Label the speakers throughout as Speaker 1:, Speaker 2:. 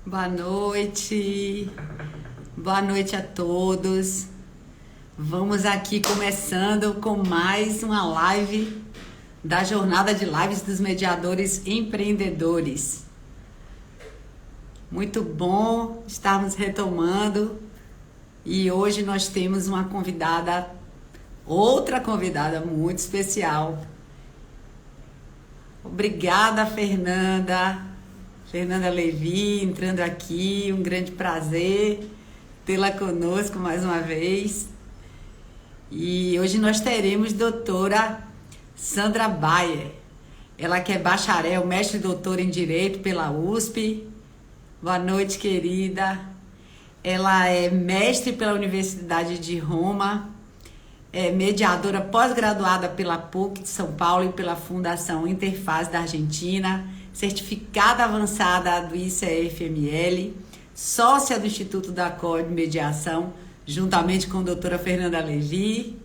Speaker 1: Boa noite, boa noite a todos. Vamos aqui começando com mais uma live da Jornada de Lives dos Mediadores Empreendedores. Muito bom estarmos retomando e hoje nós temos uma convidada, outra convidada muito especial. Obrigada, Fernanda Levi, entrando aqui, um grande prazer tê-la conosco mais uma vez. E hoje nós teremos doutora Sandra Bayer, ela que é bacharel, mestre e doutora em Direito pela USP. Boa noite, querida. Ela é mestre pela Universidade de Roma, é mediadora pós-graduada pela PUC de São Paulo e pela Fundação Interfaz da Argentina, certificada avançada do ICFML, sócia do Instituto da Accord Mediação, juntamente com a doutora Fernanda Levi.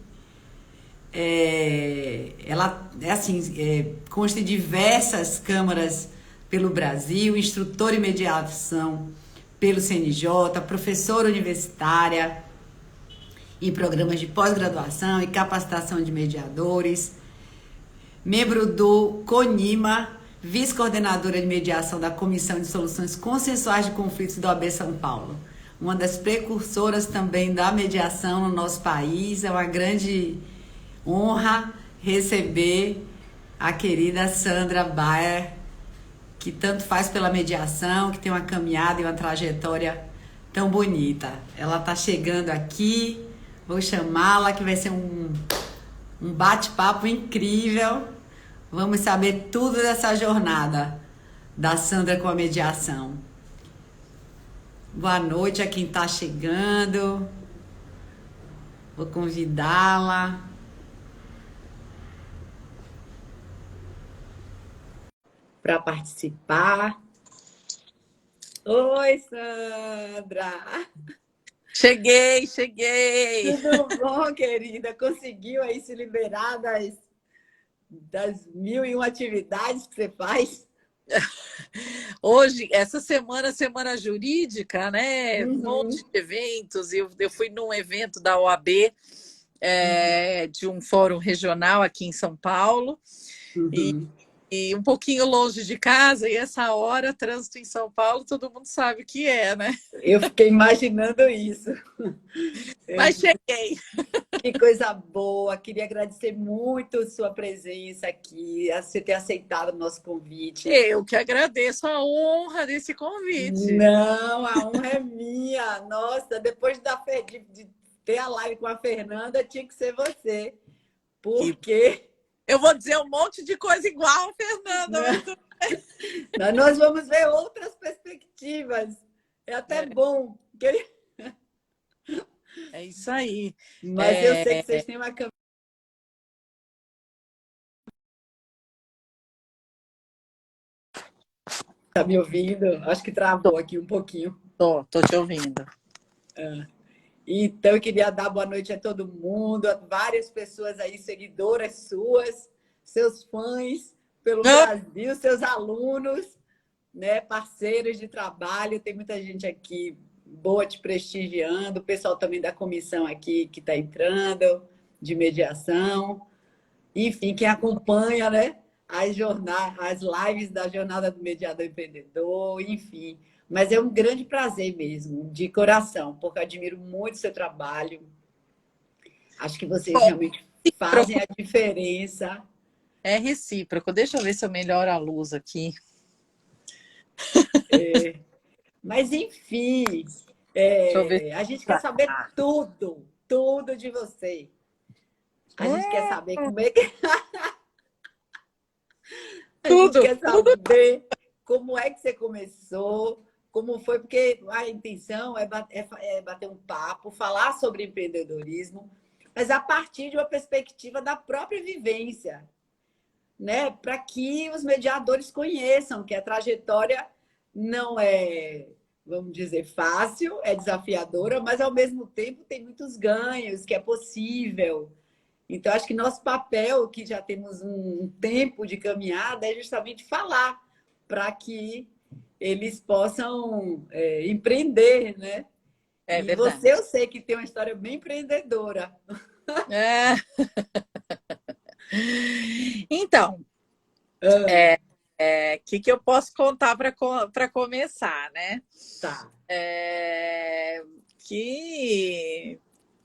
Speaker 1: Ela consta de diversas câmaras pelo Brasil, instrutora em mediação pelo CNJ, professora universitária em programas de pós-graduação e capacitação de mediadores, membro do CONIMA, vice-coordenadora de mediação da Comissão de Soluções Consensuais de Conflitos do AB São Paulo. Uma das precursoras também da mediação no nosso país. É uma grande honra receber a querida Sandra Bayer, que tanto faz pela mediação, que tem uma caminhada e uma trajetória tão bonita. Ela está chegando aqui, vou chamá-la, que vai ser um bate-papo incrível. Vamos saber tudo dessa jornada da Sandra com a mediação. Boa noite a quem está chegando. Vou convidá-la. Para participar. Oi, Sandra!
Speaker 2: Cheguei!
Speaker 1: Tudo bom, querida? Conseguiu aí se liberar das 1001 atividades que você faz?
Speaker 2: Hoje, essa semana jurídica, né? Um monte
Speaker 1: Uhum.
Speaker 2: de eventos. Eu fui num evento da OAB, de um fórum regional aqui em São Paulo.
Speaker 1: Uhum.
Speaker 2: E um pouquinho longe de casa, e essa hora, trânsito em São Paulo, todo mundo sabe o que é, né?
Speaker 1: Eu fiquei imaginando isso.
Speaker 2: Mas cheguei.
Speaker 1: Que coisa boa! Queria agradecer muito a sua presença aqui, a você ter aceitado o nosso convite.
Speaker 2: Eu que agradeço a honra desse convite.
Speaker 1: Não, a honra é minha. Nossa, depois de ter a live com a Fernanda, tinha que ser você. Porque
Speaker 2: eu vou dizer um monte de coisa igual, Fernanda.
Speaker 1: Mas nós vamos ver outras perspectivas. É até bom.
Speaker 2: É isso aí.
Speaker 1: Mas eu sei que vocês têm uma câmera. Tá me ouvindo? Acho que travou aqui um pouquinho.
Speaker 2: Tô te ouvindo.
Speaker 1: Então, eu queria dar boa noite a todo mundo, a várias pessoas aí, seguidoras suas, seus fãs pelo Brasil, seus alunos, né, parceiros de trabalho. Tem muita gente aqui boa te prestigiando, o pessoal também da comissão aqui que está entrando, de mediação. Enfim, quem acompanha, né, as lives da Jornada do Mediador Empreendedor, enfim. Mas é um grande prazer mesmo, de coração, porque eu admiro muito o seu trabalho. Acho que vocês realmente fazem a diferença.
Speaker 2: É recíproco. Deixa eu ver se eu melhoro a luz aqui.
Speaker 1: Mas, enfim, a gente quer saber tudo de você. A gente quer saber como é que... A gente quer saber como é que você começou, como foi, porque a intenção é bater um papo, falar sobre empreendedorismo, mas a partir de uma perspectiva da própria vivência, né? Para que os mediadores conheçam que a trajetória não é, vamos dizer, fácil, é desafiadora, mas ao mesmo tempo tem muitos ganhos, que é possível. Então, acho que nosso papel, que já temos um tempo de caminhada, é justamente falar para que eles possam empreender, né?
Speaker 2: É
Speaker 1: E você,
Speaker 2: verdade.
Speaker 1: eu sei que tem uma história bem empreendedora.
Speaker 2: É. Então,
Speaker 1: Ah,
Speaker 2: que eu posso contar para começar, né?
Speaker 1: tá.
Speaker 2: É, que,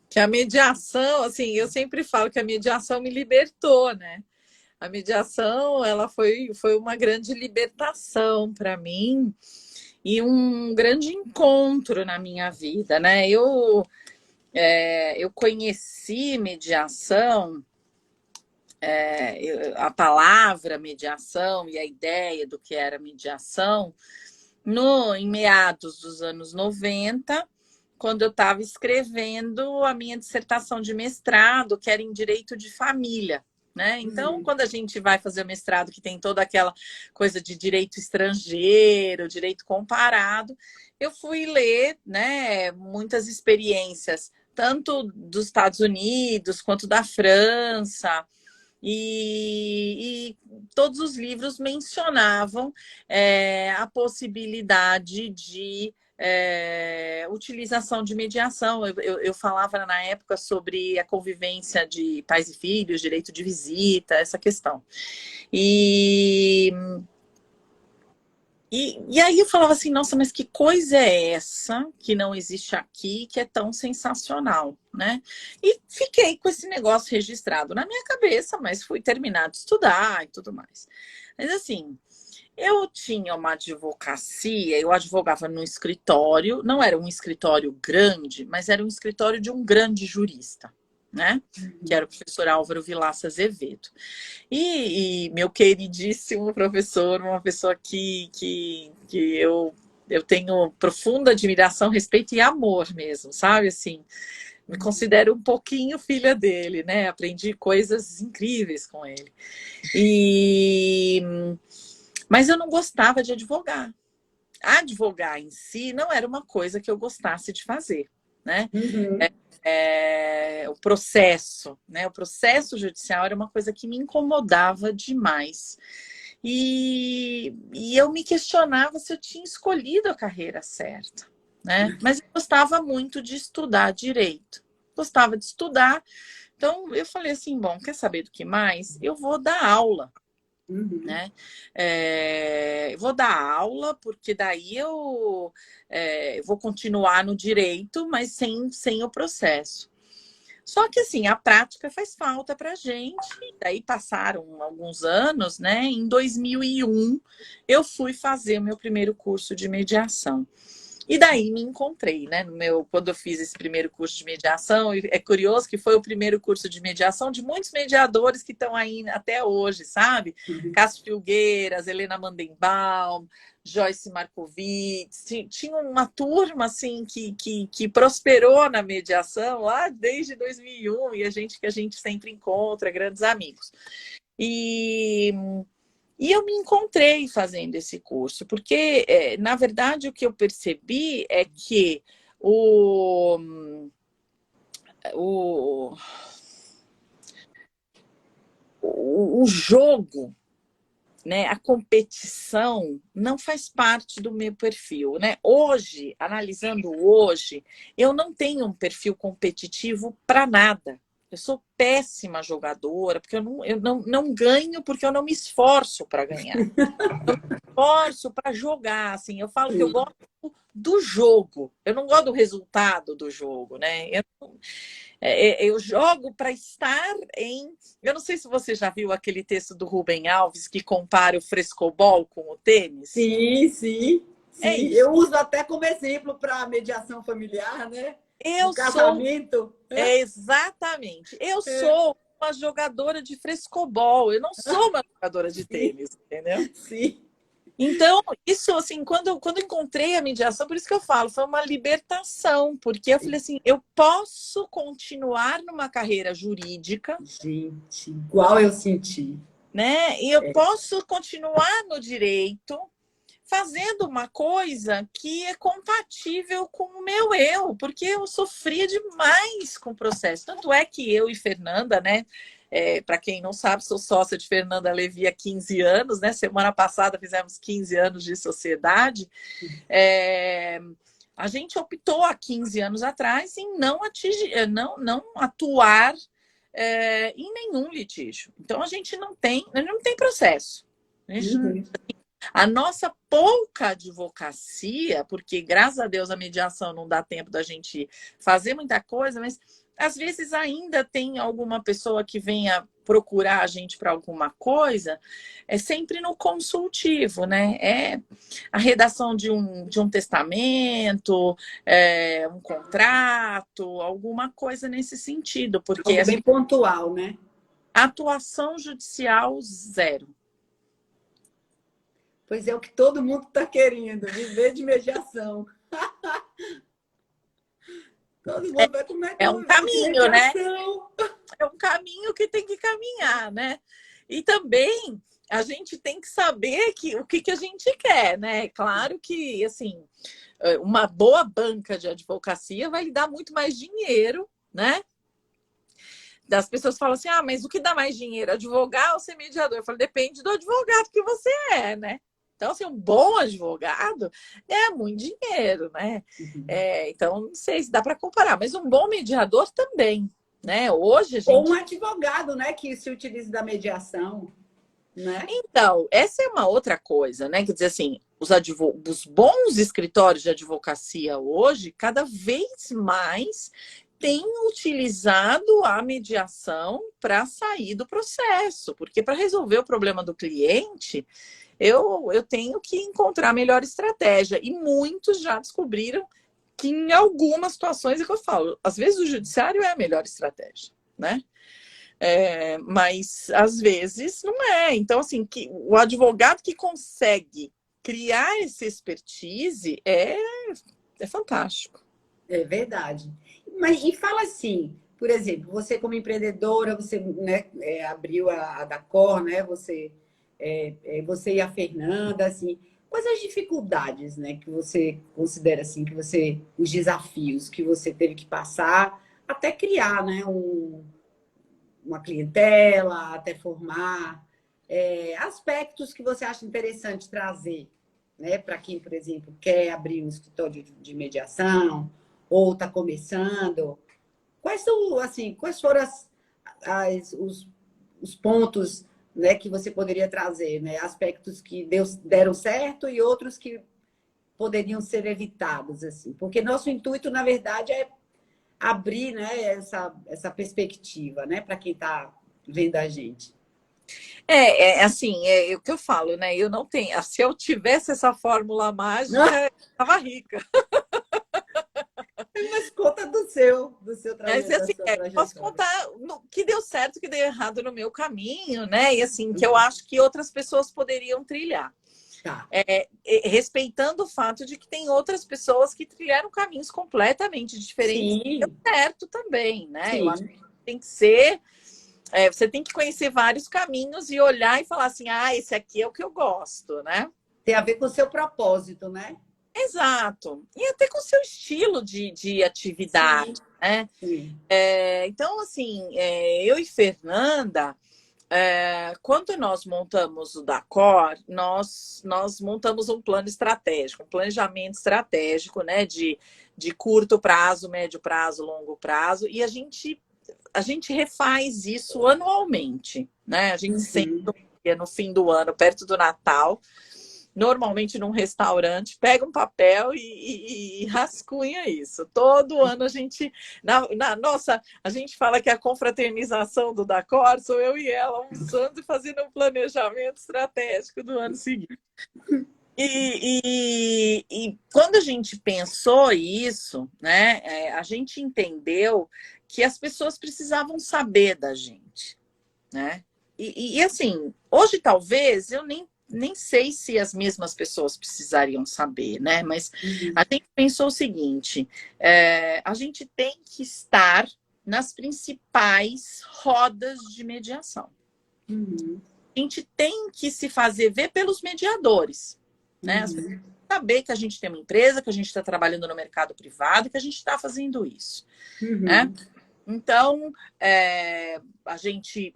Speaker 2: que a mediação, assim, eu sempre falo que a mediação me libertou, né? A mediação, ela foi uma grande libertação para mim e um grande encontro na minha vida, né? Eu conheci mediação, a palavra mediação e a ideia do que era mediação em meados dos anos 90, quando eu estava escrevendo a minha dissertação de mestrado, que era em direito de família. Né? Então, quando a gente vai fazer o mestrado, que tem toda aquela coisa de direito estrangeiro, direito comparado, eu fui ler, né, muitas experiências, tanto dos Estados Unidos quanto da França, e todos os livros mencionavam a possibilidade de utilização de mediação. Eu falava na época sobre a convivência de pais e filhos, direito de visita, essa questão. E e aí eu falava assim, nossa, mas que coisa é essa que não existe aqui, que é tão sensacional, né? E fiquei com esse negócio registrado na minha cabeça, mas fui terminar de estudar e tudo mais. Mas assim, eu tinha uma advocacia, eu advogava num escritório, não era um escritório grande, mas era um escritório de um grande jurista, né? Que era o professor Álvaro Vilaça Azevedo. E meu queridíssimo professor, uma pessoa que eu tenho profunda admiração, respeito e amor mesmo, sabe? Assim, me considero um pouquinho filha dele, né? Aprendi coisas incríveis com ele. E... Mas eu não gostava de advogar. Advogar em si não era uma coisa que eu gostasse de fazer, né?
Speaker 1: Uhum.
Speaker 2: O processo, né? O processo judicial era uma coisa que me incomodava demais. E eu me questionava se eu tinha escolhido a carreira certa, né? Mas eu gostava muito de estudar direito. Gostava de estudar. Então eu falei assim, bom, quer saber do que mais? Eu vou dar aula,
Speaker 1: Uhum.
Speaker 2: né? Eu vou dar aula, porque daí eu vou continuar no direito, mas sem o processo. Só que assim, a prática faz falta para a gente. Daí passaram alguns anos, né? Em 2001, eu fui fazer o meu primeiro curso de mediação. E daí me encontrei, né? Quando eu fiz esse primeiro curso de mediação, e é curioso que foi o primeiro curso de mediação de muitos mediadores que estão aí até hoje, sabe?
Speaker 1: Uhum.
Speaker 2: Cássio Filgueiras, Helena Mandenbaum, Joyce Markovits, tinha uma turma assim que prosperou na mediação lá desde 2001 e que a gente sempre encontra, grandes amigos. E eu me encontrei fazendo esse curso, porque, na verdade, o que eu percebi é que o, o, o jogo, né, a competição não faz parte do meu perfil, né? Hoje, analisando hoje, eu não tenho um perfil competitivo para nada. Eu sou péssima jogadora, porque eu não ganho porque eu não me esforço para ganhar. Esforço para jogar, assim. Eu falo que eu
Speaker 1: Sim.
Speaker 2: gosto do jogo. Eu não gosto do resultado do jogo, né? Eu jogo para estar em. Eu não sei se você já viu aquele texto do Rubem Alves que compara o frescobol com o tênis.
Speaker 1: Sim, sim,
Speaker 2: É
Speaker 1: sim.
Speaker 2: isso.
Speaker 1: Eu uso até como exemplo para mediação familiar, né? No
Speaker 2: Eu sou.
Speaker 1: casamento.
Speaker 2: Exatamente. Eu
Speaker 1: É,
Speaker 2: sou uma jogadora de frescobol. Eu não sou uma jogadora de
Speaker 1: sim,
Speaker 2: tênis, entendeu?
Speaker 1: sim.
Speaker 2: Então, isso, assim, quando eu encontrei a mediação, por isso que eu falo, foi uma libertação, porque eu falei assim, eu posso continuar numa carreira jurídica,
Speaker 1: Gente, igual eu senti.
Speaker 2: né? E eu posso continuar no direito, fazendo uma coisa que é compatível com o meu eu, porque eu sofria demais com o processo. Tanto é que eu e Fernanda, né? Para quem não sabe, sou sócia de Fernanda Levi há 15 anos, né? Semana passada fizemos 15 anos de sociedade. A gente optou há 15 anos atrás em não atuar em nenhum litígio. Então, a gente não tem processo. A nossa pouca advocacia, porque graças a Deus a mediação não dá tempo da gente fazer muita coisa, mas às vezes ainda tem alguma pessoa que venha procurar a gente para alguma coisa, é sempre no consultivo, né? É a redação de um testamento, um contrato, alguma coisa nesse sentido, porque
Speaker 1: Algo bem pontual, né?
Speaker 2: atuação judicial zero.
Speaker 1: Pois é o que todo mundo está querendo, viver de mediação. Todo mundo vai comer
Speaker 2: É um caminho, né? É um caminho que tem que caminhar, né? E também a gente tem que saber o que a gente quer, né? Claro que, assim, uma boa banca de advocacia vai lhe dar muito mais dinheiro, né? Das pessoas falam assim, mas o que dá mais dinheiro, advogar ou ser mediador? Eu falo, depende do advogado que você é, né? Então, assim, um bom advogado é muito dinheiro, né? Então, não sei se dá para comparar, mas um bom mediador também, né? Hoje a gente...
Speaker 1: Ou um advogado, né, que se utiliza da mediação, né?
Speaker 2: Então, essa é uma outra coisa, né? Quer dizer assim, os bons escritórios de advocacia hoje, cada vez mais têm utilizado a mediação para sair do processo, porque para resolver o problema do cliente, eu tenho que encontrar a melhor estratégia. E muitos já descobriram que em algumas situações, é que eu falo, às vezes o judiciário é a melhor estratégia, né? Mas às vezes não é. Então, assim, o advogado que consegue criar essa expertise é fantástico.
Speaker 1: É verdade. Mas e fala assim, por exemplo, você como empreendedora, você, né, abriu a Dacor, né? Você e a Fernanda, assim, quais as dificuldades, né, que você considera assim, os desafios que você teve que passar até criar, né, uma clientela, até formar aspectos que você acha interessante trazer, né, para quem, por exemplo, quer abrir um escritório de mediação ou está começando. Quais foram os pontos, né, que você poderia trazer, né? Aspectos que deram certo e outros que poderiam ser evitados, assim. Porque nosso intuito, na verdade, é abrir, né, essa perspectiva, né, para quem está vendo a gente.
Speaker 2: Assim, é o que eu falo, né? Eu não tenho. Se eu tivesse essa fórmula mágica, eu estava rica.
Speaker 1: Mas conta do seu
Speaker 2: Mas,
Speaker 1: trajeto,
Speaker 2: assim, posso contar o que deu certo, o que deu errado no meu caminho, né? E assim, que eu acho que outras pessoas poderiam trilhar.
Speaker 1: Tá.
Speaker 2: Respeitando o fato de que tem outras pessoas que trilharam caminhos completamente diferentes.
Speaker 1: Sim.
Speaker 2: E deu certo também, né?
Speaker 1: Sim.
Speaker 2: Eu acho que tem que ser. Você tem que conhecer vários caminhos e olhar e falar assim, esse aqui é o que eu gosto, né?
Speaker 1: Tem a ver com o seu propósito, né?
Speaker 2: Exato. E até com o seu estilo de atividade,
Speaker 1: Sim.
Speaker 2: né?
Speaker 1: Sim.
Speaker 2: Então, assim, eu e Fernanda, quando nós montamos o Dacor, nós montamos um plano estratégico, um planejamento estratégico, né? De curto prazo, médio prazo, longo prazo, e a gente refaz isso anualmente, né? A gente sempre no fim do ano, perto do Natal, normalmente num restaurante, pega um papel e rascunha isso. Todo ano a gente... Nossa, a gente fala que a confraternização do Dacor sou eu e ela almoçando e fazendo um planejamento estratégico do ano seguinte. E quando a gente pensou isso, né, a gente entendeu que as pessoas precisavam saber da gente, né? E assim, hoje talvez eu nem sei se as mesmas pessoas precisariam saber, né? Mas a gente pensou o seguinte: a gente tem que estar nas principais rodas de mediação. A gente tem que se fazer ver pelos mediadores, né? As pessoas têm que saber que a gente tem uma empresa, que a gente está trabalhando no mercado privado, que a gente está fazendo isso, né? Então, a gente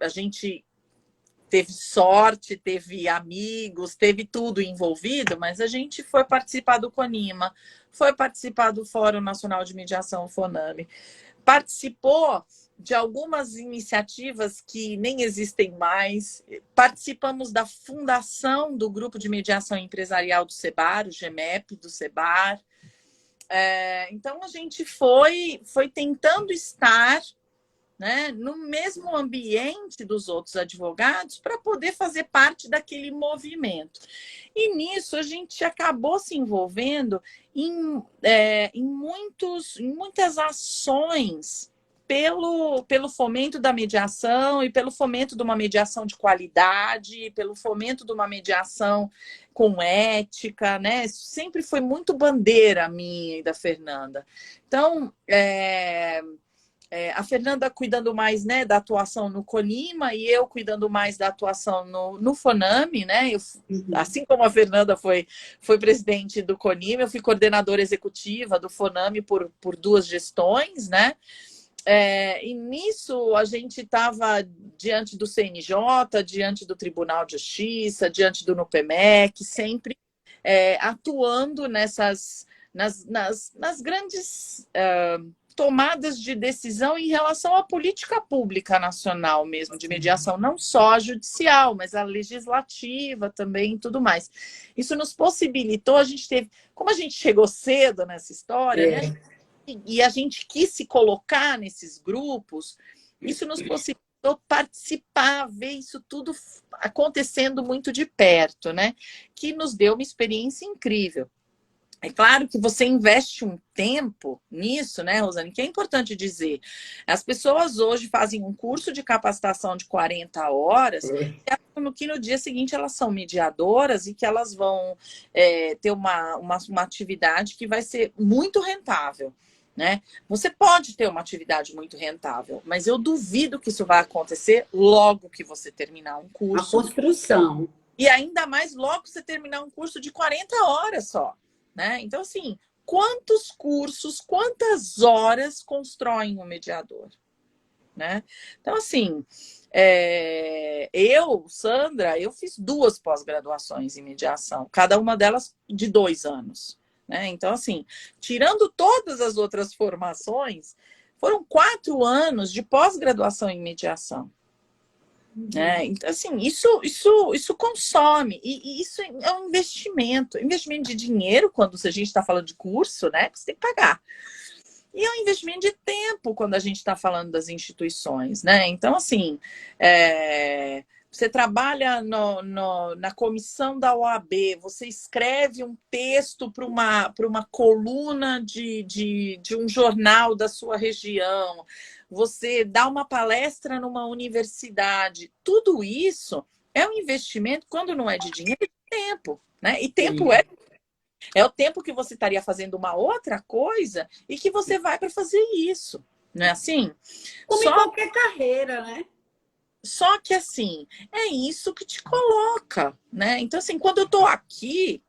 Speaker 2: teve sorte, teve amigos, teve tudo envolvido, mas a gente foi participar do CONIMA, foi participar do Fórum Nacional de Mediação, FONAME, participou de algumas iniciativas que nem existem mais, participamos da fundação do Grupo de Mediação Empresarial do SEBAR, o GEMEP do SEBAR. Então, a gente foi tentando estar, né, no mesmo ambiente dos outros advogados para poder fazer parte daquele movimento. E nisso a gente acabou se envolvendo em muitas ações pelo fomento da mediação e pelo fomento de uma mediação de qualidade, pelo fomento de uma mediação com ética, né? Isso sempre foi muito bandeira minha e da Fernanda. Então, a Fernanda cuidando mais, né, da atuação no CONIMA e eu cuidando mais da atuação no FONAME, né? Assim como a Fernanda foi presidente do CONIMA, eu fui coordenadora executiva do FONAME por 2 gestões, né? E nisso a gente estava diante do CNJ, diante do Tribunal de Justiça, diante do NUPEMEC, sempre atuando nas grandes tomadas de decisão em relação à política pública nacional mesmo, de mediação, não só a judicial, mas a legislativa também e tudo mais. Isso nos possibilitou, como a gente chegou cedo nessa história, né? E a gente quis se colocar nesses grupos, isso nos possibilitou participar, ver isso tudo acontecendo muito de perto, né? Que nos deu uma experiência incrível. É claro que você investe um tempo nisso, né, Rosane? Que é importante dizer. As pessoas hoje fazem um curso de capacitação de 40 horas, que no dia seguinte elas são mediadoras e que elas vão ter uma atividade que vai ser muito rentável. Né? Você pode ter uma atividade muito rentável, mas eu duvido que isso vai acontecer logo que você terminar um curso.
Speaker 1: A construção.
Speaker 2: E ainda mais logo que você terminar um curso de 40 horas só. Né? Então, assim, quantos cursos, quantas horas constroem um mediador? Né? Então, assim, Sandra, eu fiz 2 pós-graduações em mediação, cada uma delas de 2 anos. Né? Então, assim, tirando todas as outras formações, foram 4 anos de pós-graduação em mediação. Então, assim, isso consome, e isso é um investimento de dinheiro, quando a gente está falando de curso, né? Que você tem que pagar. E é um investimento de tempo quando a gente está falando das instituições, né? Então, assim, você trabalha na comissão da OAB, você escreve um texto para uma coluna de um jornal da sua região, você dá uma palestra numa universidade. Tudo isso é um investimento, quando não é de dinheiro, é de tempo. Né? E tempo é o tempo que você estaria fazendo uma outra coisa e que você vai para fazer isso. Não é assim?
Speaker 1: Como em qualquer carreira, né?
Speaker 2: Só que, assim, é isso que te coloca, né? Então, assim, quando eu estou aqui,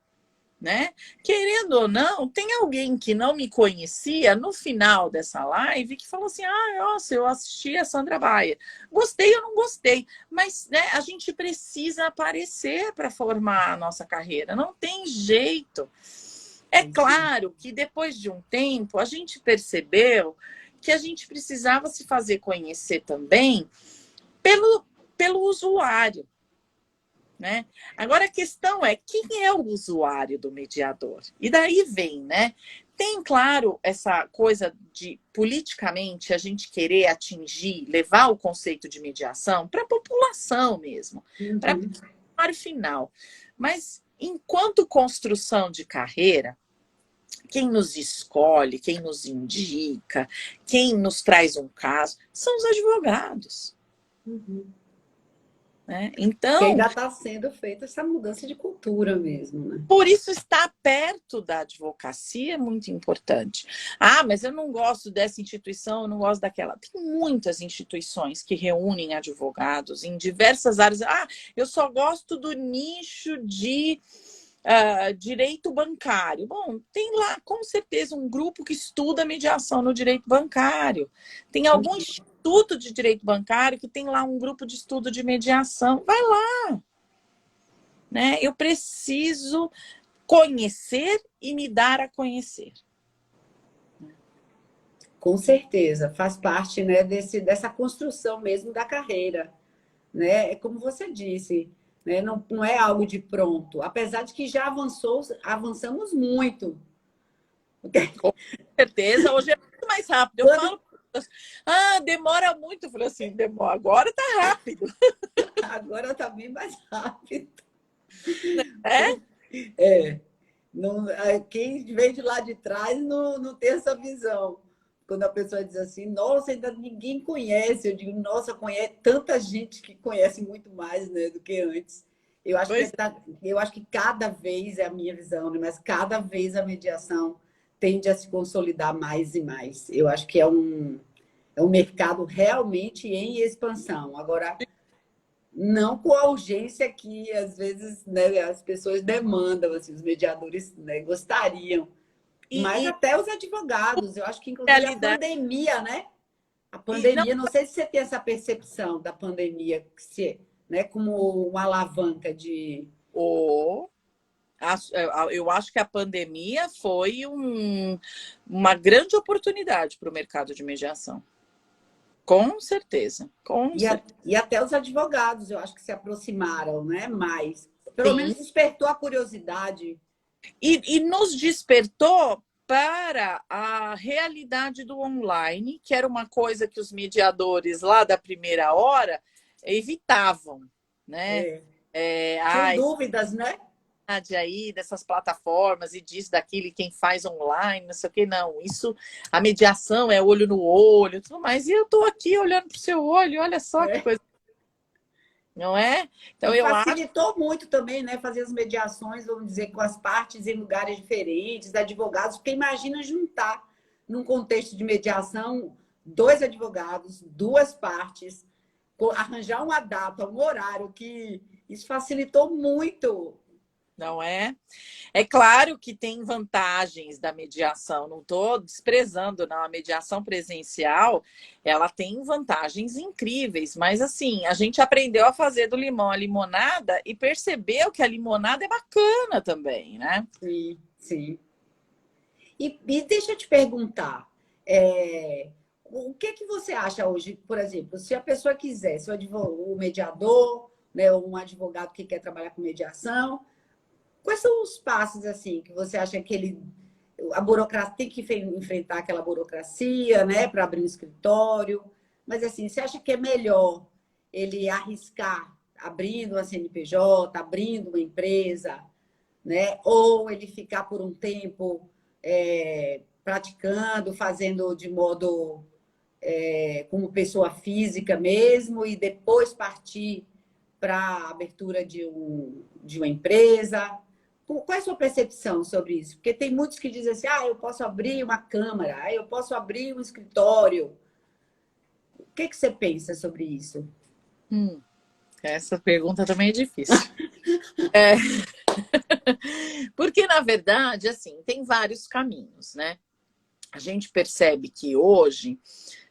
Speaker 2: né, querendo ou não, tem alguém que não me conhecia no final dessa live que falou assim, nossa, eu assisti a Sandra Baia. Gostei ou não gostei, mas, né, a gente precisa aparecer para formar a nossa carreira, não tem jeito. É claro que depois de um tempo, a gente percebeu que a gente precisava se fazer conhecer também pelo usuário. Né? Agora a questão é, quem é o usuário do mediador? E daí vem, né? Tem, claro, essa coisa de, politicamente, a gente querer atingir, levar o conceito de mediação para a população mesmo, para o usuário final. Mas, enquanto construção de carreira, quem nos escolhe, quem nos indica, quem nos traz um caso, são os advogados. Né? Então,
Speaker 1: que ainda está sendo feita essa mudança de cultura mesmo, né?
Speaker 2: Por isso, estar perto da advocacia é muito importante. Mas eu não gosto dessa instituição, eu não gosto daquela. Tem muitas instituições que reúnem advogados em diversas áreas. Eu só gosto do nicho de direito bancário. Bom, tem lá com certeza um grupo que estuda mediação no direito bancário. Tem algum instituto de direito bancário que tem lá um grupo de estudo de mediação. Vai lá, né? Eu preciso conhecer e me dar a conhecer.
Speaker 1: Com certeza, faz parte, né, dessa construção mesmo da carreira, né? É como você disse, né? Não é algo de pronto, apesar de que já avançamos muito.
Speaker 2: Com certeza, hoje é muito mais rápido. Eu falo, demora muito. Eu falei assim, demora. Agora tá rápido.
Speaker 1: Agora tá bem mais rápido.
Speaker 2: É?
Speaker 1: Não, quem vem de lá de trás não tem essa visão. Quando a pessoa diz assim, nossa, ainda ninguém conhece. Eu digo, nossa, conhece tanta gente que conhece muito mais, né, do que antes. Eu acho que cada vez, é a minha visão, né, mas cada vez a mediação tende a se consolidar mais e mais. Eu acho que é um mercado realmente em expansão. Agora, não com a urgência que, às vezes, né, as pessoas demandam, assim, os mediadores, né, gostariam. Mas até os advogados, eu acho que, inclusive, a pandemia, né? A pandemia, não sei se você tem essa percepção da pandemia, né, como uma alavanca de...
Speaker 2: Eu acho que a pandemia foi uma grande oportunidade para o mercado de mediação. Com certeza.
Speaker 1: E até os advogados, eu acho que se aproximaram, né? Mais. Pelo menos despertou a curiosidade.
Speaker 2: E nos despertou para a realidade do online, que era uma coisa que os mediadores lá da primeira hora evitavam, né?
Speaker 1: Tinham dúvidas, né?
Speaker 2: Aí dessas plataformas e disso, daquilo, e quem faz online, não sei o que, não. Isso, a mediação é olho no olho, tudo mais. E eu tô aqui olhando pro seu olho, olha só que coisa. Não é? Então,
Speaker 1: e facilitou muito também, né? Fazer as mediações, vamos dizer, com as partes em lugares diferentes, advogados, porque imagina juntar, num contexto de mediação, 2 advogados, 2 partes, arranjar uma data, um horário, que isso facilitou muito.
Speaker 2: Não é? É claro que tem vantagens da mediação, não estou desprezando, não. A mediação presencial, ela tem vantagens incríveis, mas assim, a gente aprendeu a fazer do limão a limonada e percebeu que a limonada é bacana também, né?
Speaker 1: Sim, sim. E deixa eu te perguntar, o que você acha hoje, por exemplo, se a pessoa quiser, se o mediador, né, ou um advogado que quer trabalhar com mediação, quais são os passos, assim, que você acha que a burocracia tem que enfrentar aquela burocracia, né, para abrir um escritório? Mas, assim, você acha que é melhor ele arriscar abrindo uma CNPJ, abrindo uma empresa, né? Ou ele ficar por um tempo praticando, fazendo de modo como pessoa física mesmo e depois partir para a abertura de uma empresa? Qual é a sua percepção sobre isso? Porque tem muitos que dizem assim, eu posso abrir uma câmara, eu posso abrir um escritório. O que você pensa sobre isso?
Speaker 2: Essa pergunta também é difícil. Porque, na verdade, assim, tem vários caminhos, né? A gente percebe que hoje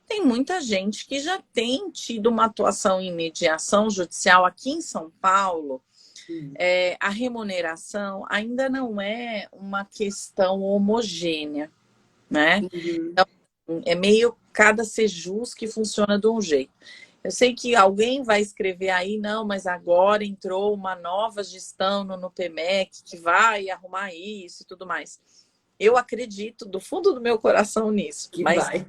Speaker 2: tem muita gente que já tem tido uma atuação em mediação judicial aqui em São Paulo. A remuneração ainda não é uma questão homogênea, né? Então, é meio cada sejus que funciona de um jeito. Eu sei que alguém vai escrever aí, não, mas agora entrou uma nova gestão no PMEC que vai arrumar isso e tudo mais. Eu acredito do fundo do meu coração nisso.
Speaker 1: Que
Speaker 2: mas
Speaker 1: vai.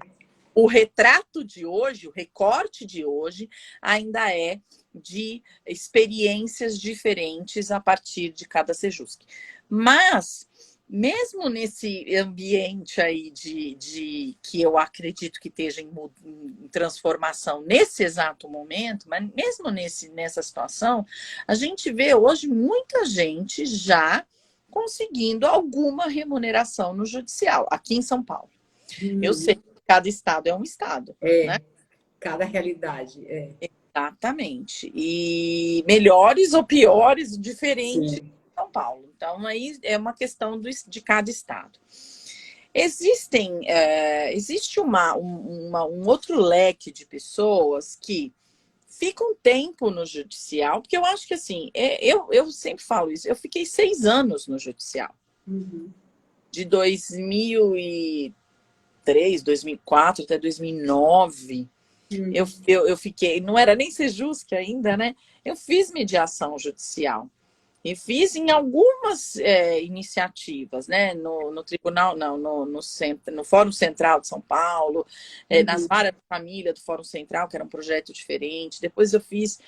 Speaker 2: O retrato de hoje, o recorte de hoje, ainda é de experiências diferentes a partir de cada Sejusc. Mas, mesmo nesse ambiente aí de que eu acredito que esteja em transformação nesse exato momento, mas mesmo nessa situação, a gente vê hoje muita gente já conseguindo alguma remuneração no judicial, aqui em São Paulo. Eu sei que cada estado é um estado. Né?
Speaker 1: Cada realidade.
Speaker 2: Exatamente. E melhores ou piores, diferentes.
Speaker 1: Sim.
Speaker 2: São Paulo. Então, aí é uma questão de cada estado. Existe um outro leque de pessoas que ficam um tempo no judicial, porque eu acho que assim, eu sempre falo isso, eu fiquei 6 anos no judicial.
Speaker 1: Uhum.
Speaker 2: De 2003, 2004 até 2009. Eu fiquei, não era nem Sejusc ainda, né? Eu fiz mediação judicial. E fiz em algumas iniciativas, né? No tribunal, não, no Fórum Central de São Paulo, nas varas de família do Fórum Central, que era um projeto diferente. Depois eu fiz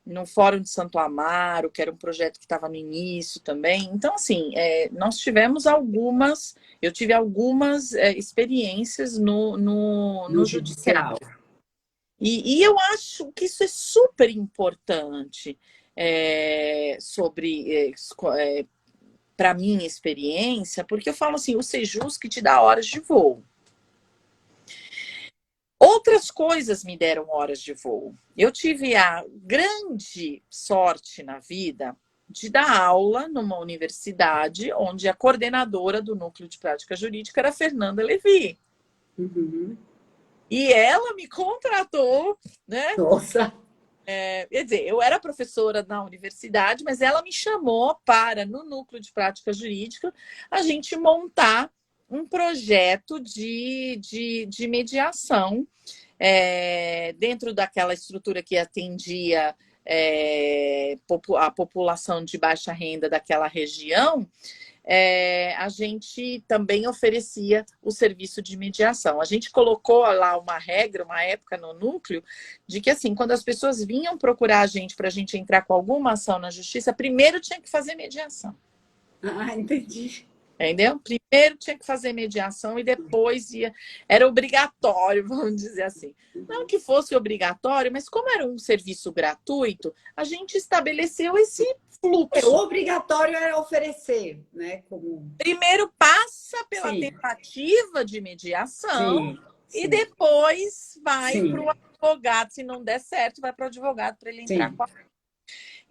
Speaker 2: no Fórum de Santo Amaro, que era um projeto que estava no início também. Então, assim, nós tivemos eu tive algumas experiências no judiciário. E eu acho que isso é super importante para minha experiência, porque eu falo assim, o Sejusc te dá horas de voo. Outras coisas me deram horas de voo. Eu tive a grande sorte na vida de dar aula numa universidade onde a coordenadora do núcleo de prática jurídica era a Fernanda Levi.
Speaker 1: Uhum.
Speaker 2: E ela me contratou, né?
Speaker 1: Nossa!
Speaker 2: Quer dizer, eu era professora na universidade, mas ela me chamou para, no núcleo de prática jurídica, a gente montar um projeto de mediação dentro daquela estrutura que atendia a população de baixa renda daquela região. A gente também oferecia o serviço de mediação. A gente colocou lá uma regra, uma época no núcleo, de que assim, quando as pessoas vinham procurar a gente para a gente entrar com alguma ação na justiça, primeiro tinha que fazer mediação.
Speaker 1: Ah, entendi.
Speaker 2: Entendeu? Primeiro tinha que fazer mediação e depois ia. Era obrigatório, vamos dizer assim. Não que fosse obrigatório, mas como era um serviço gratuito, a gente estabeleceu esse fluxo.
Speaker 1: O obrigatório era oferecer, né?
Speaker 2: Primeiro passa pela tentativa de mediação e depois vai para o advogado. Se não der certo, vai para o advogado para ele entrar com a...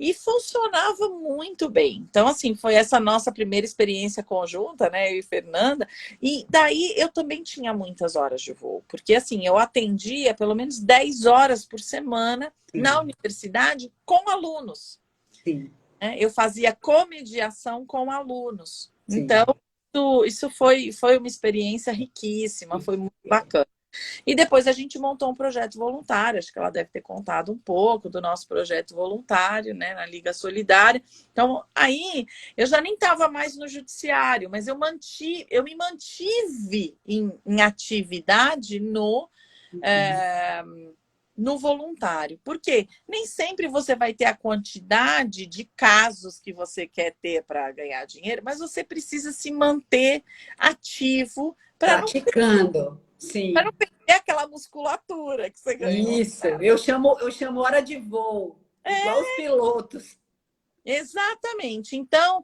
Speaker 2: E funcionava muito bem. Então, assim, foi essa nossa primeira experiência conjunta, né? Eu e Fernanda. E daí eu também tinha muitas horas de voo. Porque, assim, eu atendia pelo menos 10 horas por semana na universidade com alunos.
Speaker 1: Sim.
Speaker 2: Eu fazia comediação com alunos. Sim. Então, isso foi uma experiência riquíssima, foi muito bacana. E depois a gente montou um projeto voluntário, acho que ela deve ter contado um pouco do nosso projeto voluntário, né, na Liga Solidária. Então, aí eu já nem estava mais no judiciário, mas eu me mantive em atividade no voluntário. Porque nem sempre você vai ter a quantidade de casos que você quer ter para ganhar dinheiro, mas você precisa se manter ativo
Speaker 1: praticando. Sim.
Speaker 2: Para não perder aquela musculatura que você ganhou.
Speaker 1: Isso, eu chamo hora de voo, igual os pilotos.
Speaker 2: Exatamente. Então,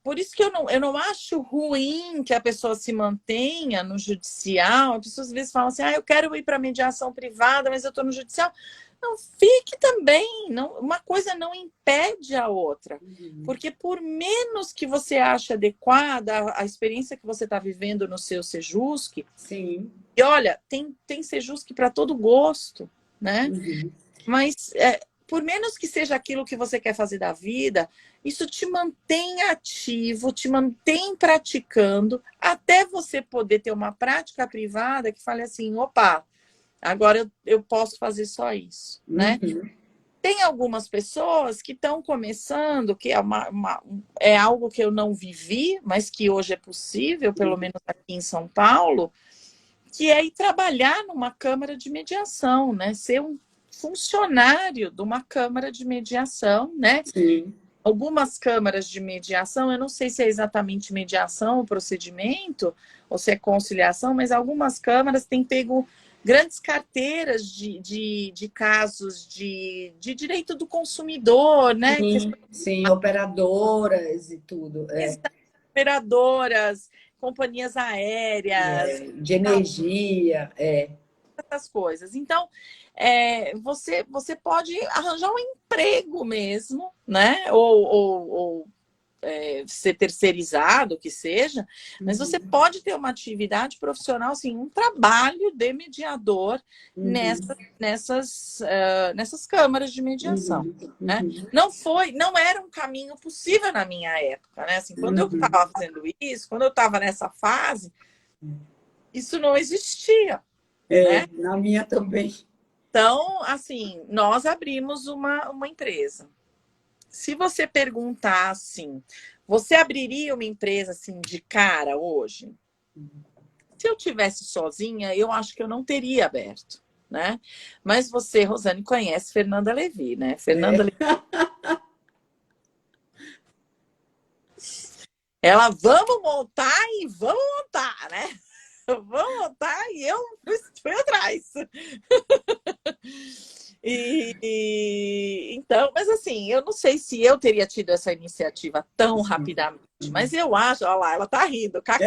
Speaker 2: por isso que eu não acho ruim que a pessoa se mantenha no judicial. As pessoas às vezes falam assim, eu quero ir para mediação privada, mas eu estou no judicial. Não, fique também. Não, uma coisa não impede a outra. Porque por menos que você ache adequada a experiência que você está vivendo no seu Sejusc,
Speaker 1: sim.
Speaker 2: E olha, tem Sejusc para todo gosto, né? Mas por menos que seja aquilo que você quer fazer da vida, isso te mantém ativo, te mantém praticando, até você poder ter uma prática privada que fale assim, opa, agora eu posso fazer só isso, né? Tem algumas pessoas que estão começando, que é algo que eu não vivi, mas que hoje é possível, pelo menos aqui em São Paulo, que é ir trabalhar numa câmara de mediação, né? Ser um funcionário de uma câmara de mediação, né?
Speaker 1: Sim.
Speaker 2: Algumas câmaras de mediação, eu não sei se é exatamente mediação o procedimento, ou se é conciliação, mas algumas câmaras têm pego grandes carteiras de casos de direito do consumidor, né?
Speaker 1: Sim, operadoras e tudo.
Speaker 2: Operadoras, companhias aéreas.
Speaker 1: De energia,
Speaker 2: essas coisas. Então, você pode arranjar um emprego mesmo, né? Ou ser terceirizado, o que seja, mas você pode ter uma atividade profissional, assim, um trabalho de mediador nessas câmaras de mediação. Né? Não era um caminho possível na minha época, né? Assim, quando eu estava fazendo isso, quando eu estava nessa fase, isso não existia. Né?
Speaker 1: Na minha também.
Speaker 2: Então, assim, nós abrimos uma empresa. Se você perguntar assim, você abriria uma empresa assim de cara hoje? Se eu tivesse sozinha, eu acho que eu não teria aberto, né? Mas você, Rosane, conhece Fernanda Levi, né? Fernanda Levi. Ela, vamos montar e vamos montar, né? Vamos montar e eu fui atrás. Então, mas assim, eu não sei se eu teria tido essa iniciativa tão rapidamente, mas eu acho, olha lá, ela tá rindo, kkk.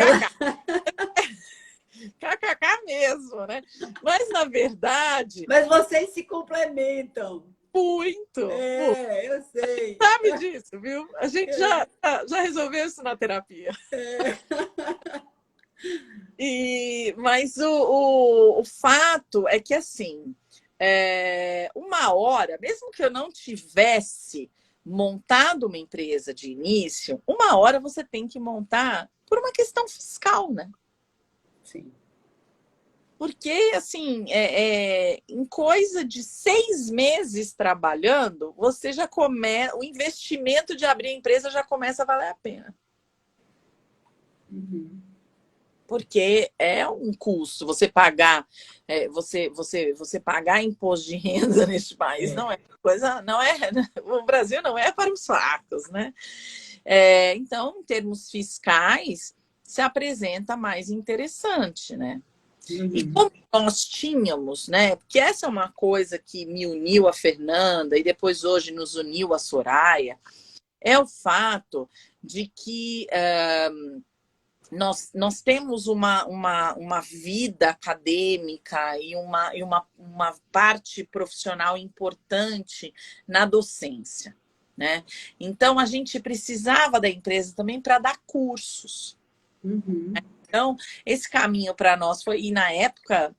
Speaker 2: KKK mesmo, né? Mas na verdade.
Speaker 1: Mas vocês se complementam.
Speaker 2: Muito.
Speaker 1: Eu sei.
Speaker 2: Sabe disso, viu? A gente já resolveu isso na terapia. Mas o fato é que, assim, uma hora, mesmo que eu não tivesse montado uma empresa de início, uma hora você tem que montar por uma questão fiscal, né?
Speaker 1: Sim.
Speaker 2: Porque, assim, em coisa de 6 meses trabalhando, você já começa, o investimento de abrir a empresa já começa a valer a pena. Porque é um custo. Você pagar, você pagar imposto de renda neste país não é coisa, não é. O Brasil não é para os fracos, né? Então, em termos fiscais, se apresenta mais interessante, né? E como nós tínhamos, né? Porque essa é uma coisa que me uniu a Fernanda e depois hoje nos uniu a Soraya, é o fato de que nós temos uma vida acadêmica e uma parte profissional importante na docência, né? Então, a gente precisava da empresa também para dar cursos. Então, esse caminho para nós foi... E na época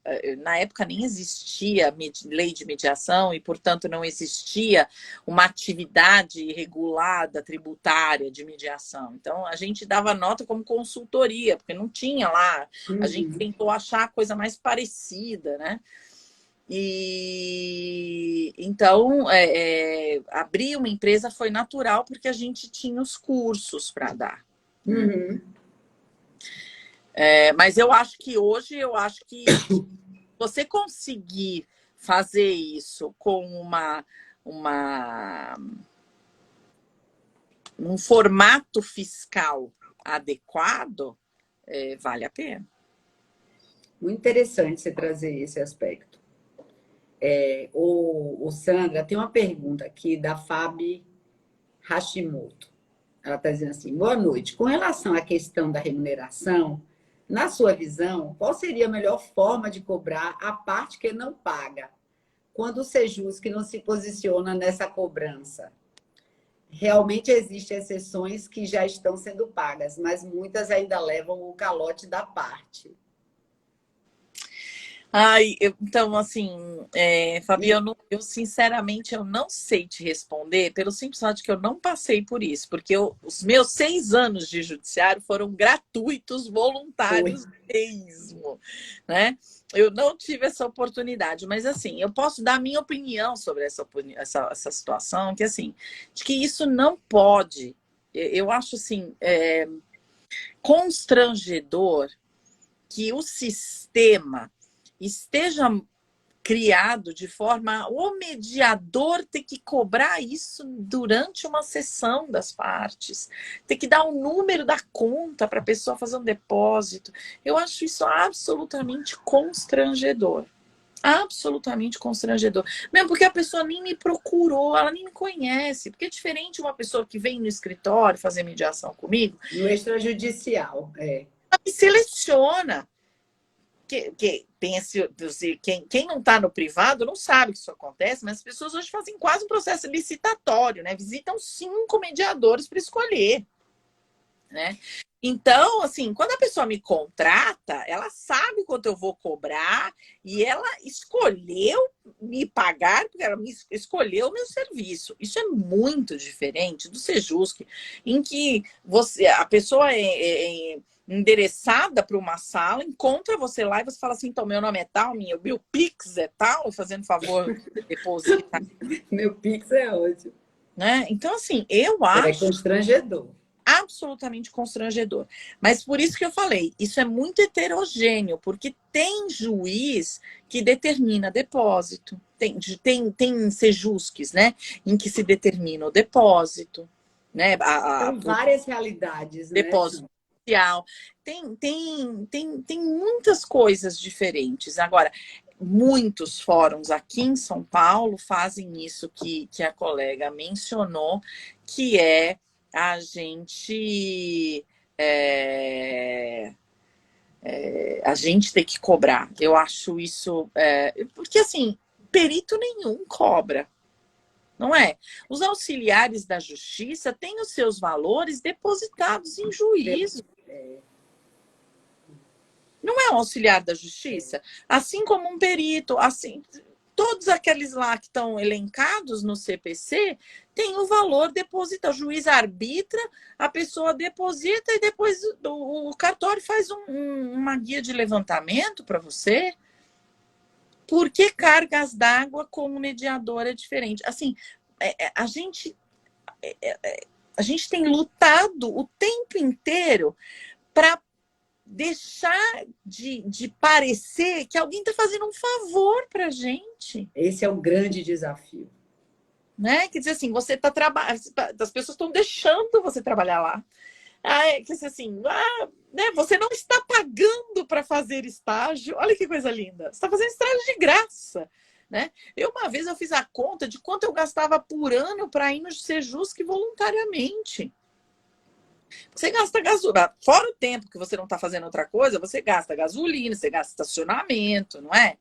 Speaker 2: nem existia lei de mediação e, portanto, não existia uma atividade regulada tributária de mediação. Então, a gente dava nota como consultoria, porque não tinha lá. A gente tentou achar a coisa mais parecida, né? E então, abrir uma empresa foi natural porque a gente tinha os cursos para dar. Mas eu acho que hoje, você conseguir fazer isso com um formato fiscal adequado, vale a pena.
Speaker 1: Muito interessante você trazer esse aspecto. Sandra, tem uma pergunta aqui da Fabi Hashimoto. Ela está dizendo assim, boa noite. Com relação à questão da remuneração, na sua visão, qual seria a melhor forma de cobrar a parte que não paga, quando o Sejusc não se posiciona nessa cobrança? Realmente existem exceções que já estão sendo pagas, mas muitas ainda levam o calote da parte.
Speaker 2: Então, assim, Fabiano, eu sinceramente eu não sei te responder pelo simples fato de que eu não passei por isso, porque os meus 6 anos de judiciário foram gratuitos, voluntários mesmo, né? Eu não tive essa oportunidade, mas assim, eu posso dar a minha opinião sobre essa situação, que assim, de que isso não pode, eu acho assim, constrangedor que o sistema esteja criado de forma o mediador ter que cobrar isso durante uma sessão das partes, ter que dar o número da conta para a pessoa fazer um depósito. Eu acho isso absolutamente constrangedor. Absolutamente constrangedor. Mesmo porque a pessoa nem me procurou, ela nem me conhece. Porque é diferente uma pessoa que vem no escritório fazer mediação comigo.
Speaker 1: No extrajudicial,
Speaker 2: Ela me seleciona. que pense, quem não está no privado não sabe que isso acontece, mas as pessoas hoje fazem quase um processo licitatório, né? Visitam 5 mediadores para escolher, né? Então, assim, quando a pessoa me contrata, ela sabe quanto eu vou cobrar e ela escolheu me pagar porque ela escolheu o meu serviço. Isso é muito diferente do Sejusc, em que a pessoa é endereçada para uma sala, encontra você lá e você fala assim, então, meu nome é tal, meu Pix é tal, fazendo favor, deposita.
Speaker 1: Meu Pix é ótimo.
Speaker 2: Né? Então, assim, eu
Speaker 1: É
Speaker 2: acho
Speaker 1: constrangedor.
Speaker 2: absolutamente constrangedor. Mas por isso que eu falei, isso é muito heterogêneo, porque tem juiz que determina depósito, tem sejusques, né, em que se determina o depósito, né,
Speaker 1: São várias realidades, né?
Speaker 2: depósito social, tem muitas coisas diferentes. Agora, muitos fóruns aqui em São Paulo fazem isso que a colega mencionou, que é a gente a gente ter que cobrar. Eu acho isso porque assim, perito nenhum cobra, não é? Os auxiliares da justiça têm os seus valores depositados em juízo. Não é um auxiliar da justiça? Assim como um perito, assim, todos aqueles lá que estão elencados no CPC têm o valor depositado. O juiz arbitra, a pessoa deposita e depois o cartório faz uma guia de levantamento para você. Por que cargas d'água como mediador é diferente? Assim, a gente tem lutado o tempo inteiro para deixar de parecer que alguém está fazendo um favor para a gente.
Speaker 1: Esse é o grande desafio.
Speaker 2: Né? Quer dizer assim, você está trabalhando, as pessoas estão deixando você trabalhar lá. Quer dizer assim, né? Você não está pagando para fazer estágio. Olha que coisa linda. Você está fazendo estágio de graça. Né? Uma vez eu fiz a conta de quanto eu gastava por ano para ir no Sejusc voluntariamente. Você gasta gasolina, fora o tempo que você não está fazendo outra coisa, você gasta gasolina, você gasta estacionamento, não é?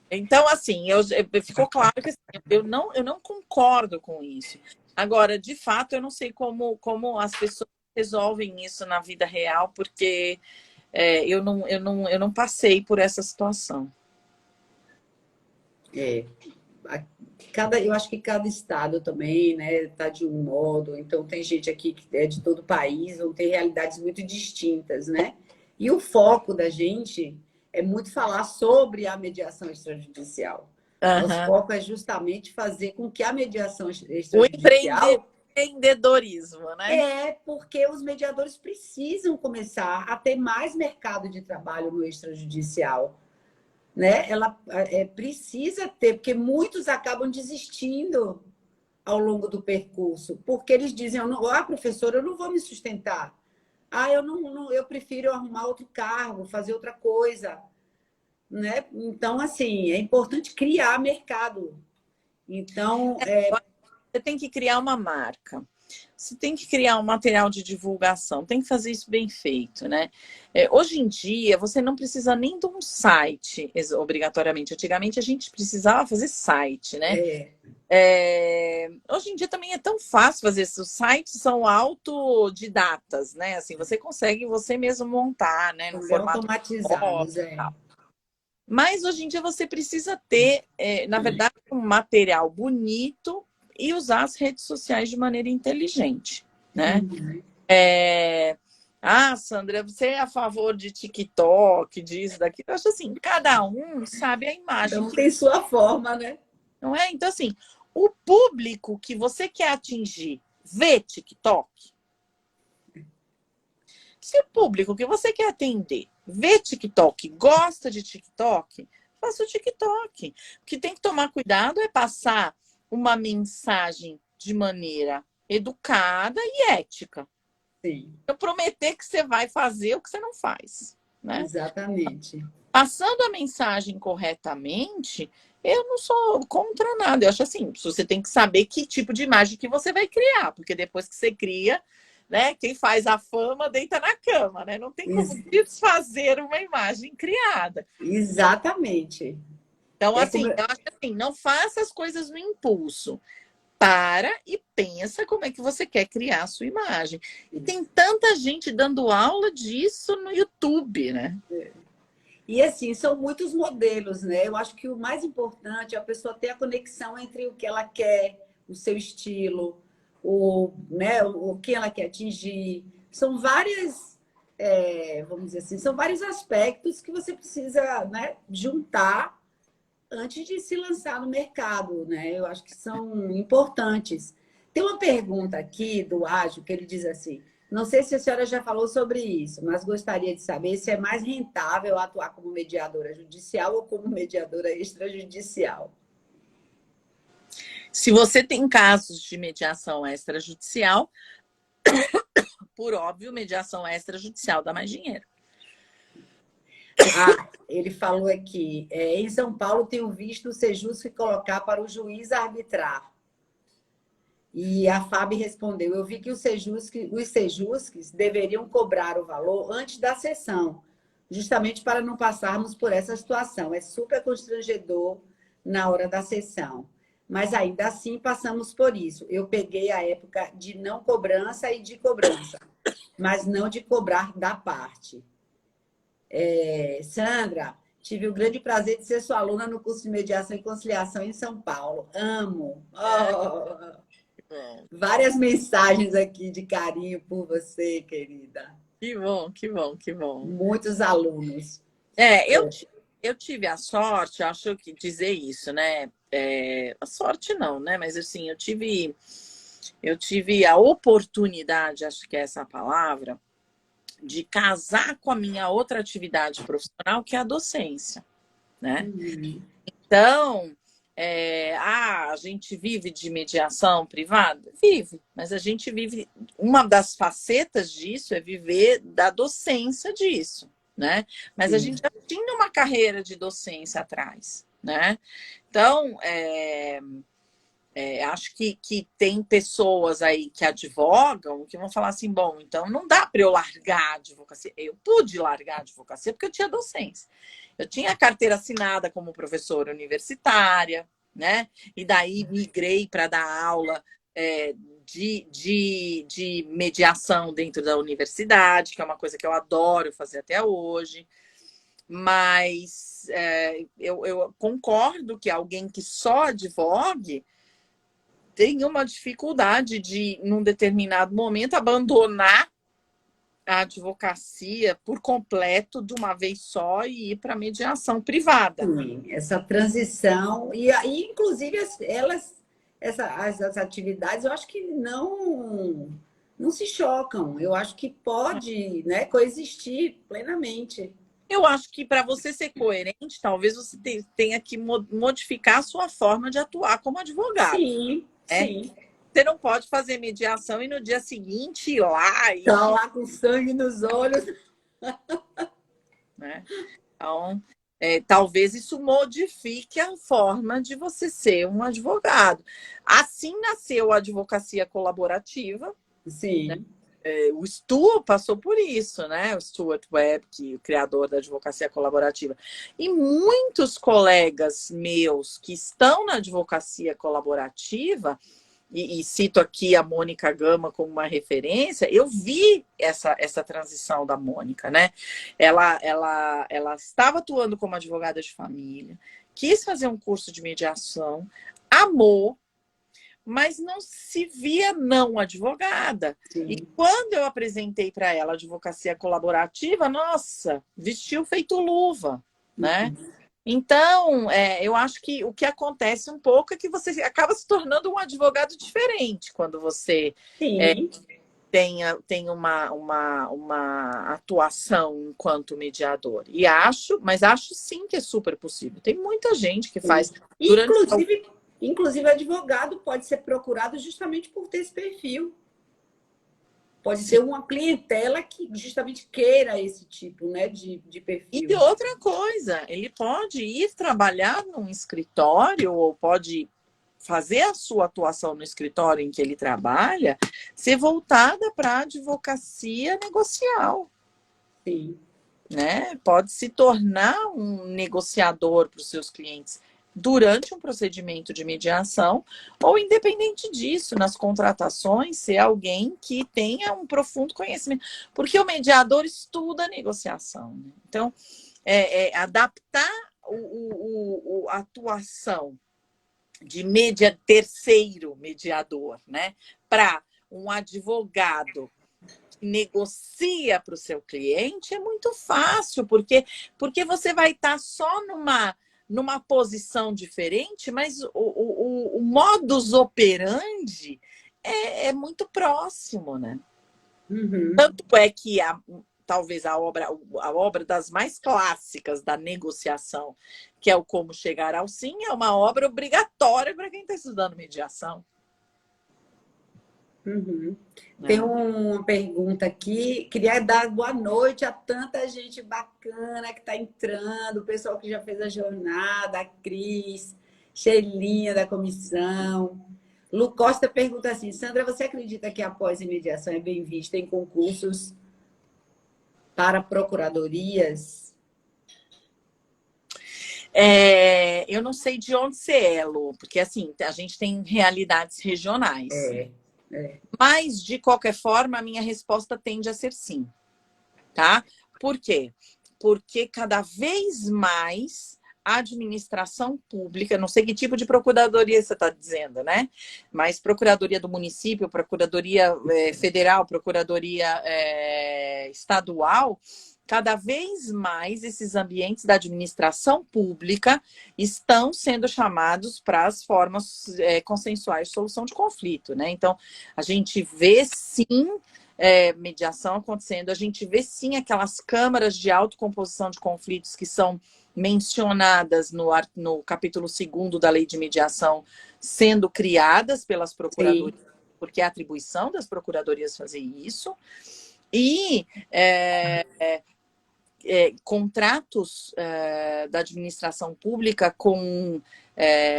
Speaker 2: Então, assim, ficou claro que assim, eu não concordo com isso. Agora, de fato, eu não sei como as pessoas resolvem isso na vida real, porque eu não passei por essa situação.
Speaker 1: Eu acho que cada estado também, né, tá de um modo. Então tem gente aqui que é de todo o país, vão ter realidades muito distintas, né? E o foco da gente é muito falar sobre a mediação extrajudicial. Nosso foco é justamente fazer com que a mediação extrajudicial...
Speaker 2: O empreendedorismo, né?
Speaker 1: Porque os mediadores precisam começar a ter mais mercado de trabalho no extrajudicial. Né? Ela precisa ter, porque muitos acabam desistindo ao longo do percurso, porque eles dizem, professora, eu não vou me sustentar. Eu prefiro arrumar outro cargo, fazer outra coisa. Né? Então, assim, é importante criar mercado. Então,
Speaker 2: você tem que criar uma marca. Você tem que criar um material de divulgação, tem que fazer isso bem feito, né? Hoje em dia, você não precisa nem de um site, obrigatoriamente. Antigamente, a gente precisava fazer site, né? Hoje em dia também é tão fácil fazer isso. Os sites são autodidatas, né? Assim, você consegue você mesmo montar, né? No formato
Speaker 1: automatizados,
Speaker 2: Mas hoje em dia você precisa ter, na verdade, um material bonito e usar as redes sociais de maneira inteligente, né? Sandra, você é a favor de TikTok, disso, daquilo? Eu acho assim, cada um sabe a imagem.
Speaker 1: Então tem sua forma, né?
Speaker 2: Não é? Então, assim, o público que você quer atingir vê TikTok? Se o público que você quer atender vê TikTok, gosta de TikTok, faça o TikTok. O que tem que tomar cuidado é passar uma mensagem de maneira educada e ética.
Speaker 1: Sim.
Speaker 2: Eu prometer que você vai fazer o que você não faz, né?
Speaker 1: Exatamente.
Speaker 2: Passando a mensagem corretamente, eu não sou contra nada. Eu acho assim, você tem que saber que tipo de imagem que você vai criar, porque depois que você cria, né? Quem faz a fama deita na cama, né? Não tem como desfazer uma imagem criada.
Speaker 1: Exatamente.
Speaker 2: Então,
Speaker 1: É
Speaker 2: assim,
Speaker 1: como...
Speaker 2: eu acho assim, não faça as coisas no impulso. Para e pensa como é que você quer criar a sua imagem. E tem tanta gente dando aula disso no YouTube, né?
Speaker 1: E assim, são muitos modelos, né? Eu acho que o mais importante é a pessoa ter a conexão entre o que ela quer, o seu estilo, né, o que ela quer atingir. São várias, vamos dizer assim, são vários aspectos que você precisa, né, juntar antes de se lançar no mercado, né? Eu acho que são importantes. Tem uma pergunta aqui do Ágil que ele diz assim: não sei se a senhora já falou sobre isso, mas gostaria de saber se é mais rentável atuar como mediadora judicial ou como mediadora extrajudicial.
Speaker 2: Se você tem casos de mediação extrajudicial, por óbvio, mediação extrajudicial dá mais dinheiro.
Speaker 1: Ah, ele falou aqui, em São Paulo tenho visto o Sejusc colocar para o juiz arbitrar. E a Fábio respondeu, eu vi que os Sejuscs deveriam cobrar o valor antes da sessão, justamente para não passarmos por essa situação. É super constrangedor na hora da sessão. Mas ainda assim passamos por isso. Eu peguei a época de não cobrança e de cobrança, mas não de cobrar da parte. Sandra, tive o grande prazer de ser sua aluna no curso de mediação e conciliação em São Paulo. Amo! Oh. Várias mensagens aqui de carinho por você, querida.
Speaker 2: Que bom, que bom, que bom.
Speaker 1: Muitos alunos.
Speaker 2: Eu tive a sorte, acho que dizer isso, né? A sorte não, né? Mas assim, eu tive a oportunidade, acho que é essa a palavra, de casar com a minha outra atividade profissional, que é a docência, né? Então, a gente vive de mediação privada? Vive, mas a gente vive... Uma das facetas disso é viver da docência disso, né? Mas a gente já tinha uma carreira de docência atrás, né? Então, acho que tem pessoas aí que advogam que vão falar assim, bom, então não dá para eu largar a advocacia. Eu pude largar a advocacia porque eu tinha docência. Eu tinha carteira assinada como professora universitária, né? E daí migrei para dar aula de mediação dentro da universidade, que é uma coisa que eu adoro fazer até hoje. Mas eu concordo que alguém que só advogue tem uma dificuldade de, num determinado momento, abandonar a advocacia por completo de uma vez só e ir para a mediação privada.
Speaker 1: Sim, essa transição. E aí, inclusive, as atividades, eu acho que não se chocam. Eu acho que pode, né, coexistir plenamente.
Speaker 2: Eu acho que para você ser coerente, talvez você tenha que modificar a sua forma de atuar como advogado.
Speaker 1: Sim, sim.
Speaker 2: Você não pode fazer mediação e no dia seguinte ir lá e...
Speaker 1: Tá lá com sangue nos olhos.
Speaker 2: Né? Então, talvez isso modifique a forma de você ser um advogado. Assim nasceu a advocacia colaborativa.
Speaker 1: Sim.
Speaker 2: Né? O Stu passou por isso, né? O Stuart Webb, o criador da advocacia colaborativa. E muitos colegas meus que estão na advocacia colaborativa, e cito aqui a Mônica Gama como uma referência, eu vi essa transição da Mônica, né? Ela estava atuando como advogada de família, quis fazer um curso de mediação, amou, mas não se via não advogada. Sim. E quando eu apresentei para ela a advocacia colaborativa, nossa, vestiu feito luva, né? Então, eu acho que o que acontece um pouco é que você acaba se tornando um advogado diferente quando você tem uma atuação enquanto mediador. Mas acho sim que é super possível. Tem muita gente que faz...
Speaker 1: Inclusive, advogado pode ser procurado justamente por ter esse perfil. Pode ser uma clientela que justamente queira esse tipo, né, de perfil.
Speaker 2: E outra coisa, ele pode ir trabalhar num escritório ou pode fazer a sua atuação no escritório em que ele trabalha ser voltada para a advocacia negocial.
Speaker 1: Sim.
Speaker 2: Né? Pode se tornar um negociador para os seus clientes durante um procedimento de mediação, ou independente disso, nas contratações, ser alguém que tenha um profundo conhecimento. Porque o mediador estuda a negociação. Né? Então, adaptar a atuação de terceiro mediador, né, para um advogado que negocia para o seu cliente é muito fácil, porque você vai estar só numa posição diferente, mas o modus operandi é muito próximo, né?
Speaker 1: Uhum.
Speaker 2: Tanto é que talvez a obra das mais clássicas da negociação, que é o Como Chegar ao Sim, é uma obra obrigatória para quem está estudando mediação.
Speaker 1: Uhum. Tem uma pergunta aqui. Queria dar boa noite a tanta gente bacana que está entrando, o pessoal que já fez a jornada, a Cris, Sheilinha da comissão. Lu Costa pergunta assim: Sandra, você acredita que a pós-imediação é bem vista em concursos para procuradorias?
Speaker 2: Eu não sei de onde você é, Lu, porque assim, a gente tem realidades regionais. Mas, de qualquer forma, a minha resposta tende a ser sim. Tá? Por quê? Porque cada vez mais a administração pública, não sei que tipo de procuradoria você está dizendo, né? Mas procuradoria do município, procuradoria federal, procuradoria estadual, cada vez mais esses ambientes da administração pública estão sendo chamados para as formas consensuais de solução de conflito, né? Então, a gente vê sim mediação acontecendo, a gente vê sim aquelas câmaras de autocomposição de conflitos que são mencionadas no capítulo 2º da Lei de Mediação sendo criadas pelas procuradorias, sim, porque é a atribuição das procuradorias fazer isso. E contratos da administração pública com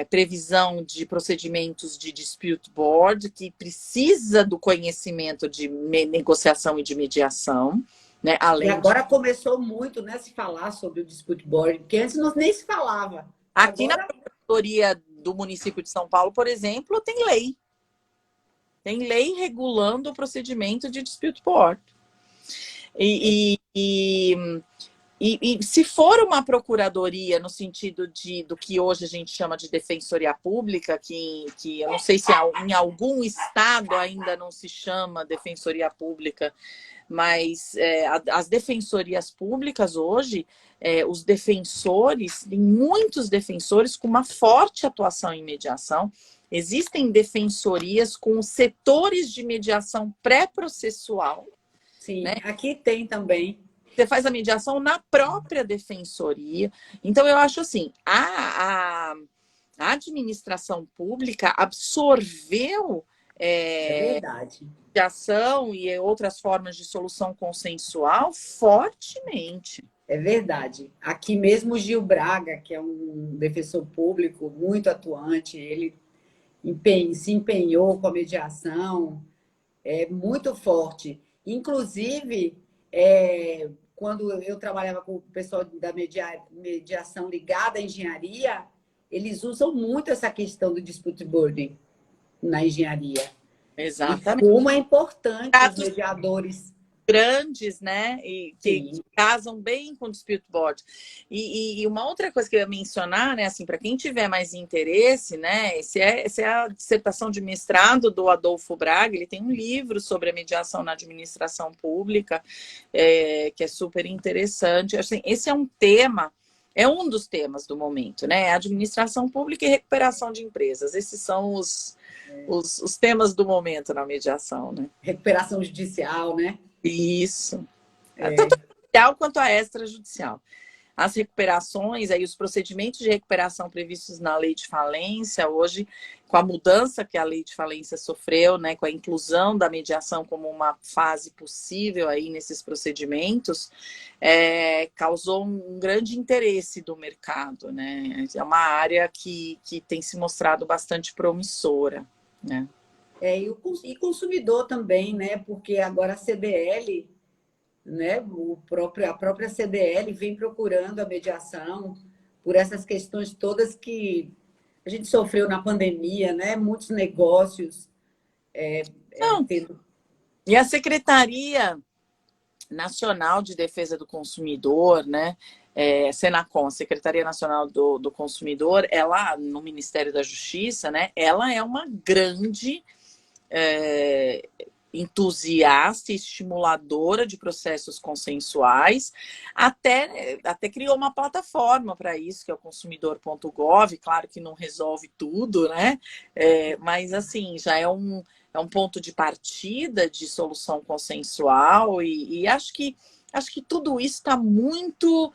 Speaker 2: previsão de procedimentos de dispute board, que precisa do conhecimento de negociação e de mediação. Né?
Speaker 1: E agora começou muito, né, a se falar sobre o dispute board, porque antes nem se falava.
Speaker 2: Aqui na Procuradoria do município de São Paulo, por exemplo, tem lei. Tem lei regulando o procedimento de dispute board. E se for uma procuradoria no sentido do que hoje a gente chama de defensoria pública, que eu não sei se em algum estado ainda não se chama defensoria pública, mas as defensorias públicas hoje, os defensores, tem muitos defensores com uma forte atuação em mediação. Existem defensorias com setores de mediação pré-processual.
Speaker 1: Sim,
Speaker 2: né?
Speaker 1: Aqui tem também.
Speaker 2: Você faz a mediação na própria defensoria. Então, eu acho assim, a administração pública absorveu
Speaker 1: verdade.
Speaker 2: mediação e outras formas de solução consensual fortemente.
Speaker 1: É verdade. Aqui mesmo o Gil Braga, que é um defensor público muito atuante, ele se empenhou com a mediação, muito forte. Inclusive, quando eu trabalhava com o pessoal da mediação ligada à engenharia, eles usam muito essa questão do dispute boarding na engenharia.
Speaker 2: Exatamente.
Speaker 1: E como é importante os mediadores
Speaker 2: grandes, né? E que casam bem com o dispute board. E uma outra coisa que eu ia mencionar, né? Assim, para quem tiver mais interesse, né? Essa é a dissertação de mestrado do Adolfo Braga. Ele tem um livro sobre a mediação na administração pública, que é super interessante. Assim, esse é um tema. É um dos temas do momento, né? Administração pública e recuperação de empresas. Esses são os temas do momento na mediação, né?
Speaker 1: Recuperação judicial, né?
Speaker 2: Isso. Tanto a judicial quanto a extrajudicial. as recuperações, aí os procedimentos de recuperação previstos na lei de falência, hoje, com a mudança que a lei de falência sofreu, né, com a inclusão da mediação como uma fase possível aí nesses procedimentos, causou um grande interesse do mercado, né? É uma área que tem se mostrado bastante promissora, né?
Speaker 1: E consumidor também, né? Porque agora a CDL, né? A própria CDL vem procurando a mediação por essas questões todas que a gente sofreu na pandemia, né? Muitos negócios
Speaker 2: Não,
Speaker 1: tendo.
Speaker 2: e a Secretaria Nacional de Defesa do Consumidor, né? Senacom, Secretaria Nacional do Consumidor, ela, no Ministério da Justiça, né? Ela é uma grande entusiasta e estimuladora de processos consensuais, até criou uma plataforma para isso, que é o consumidor.gov, claro que não resolve tudo, né? Mas assim, já é um ponto de partida de solução consensual, e acho que tudo isso está muito.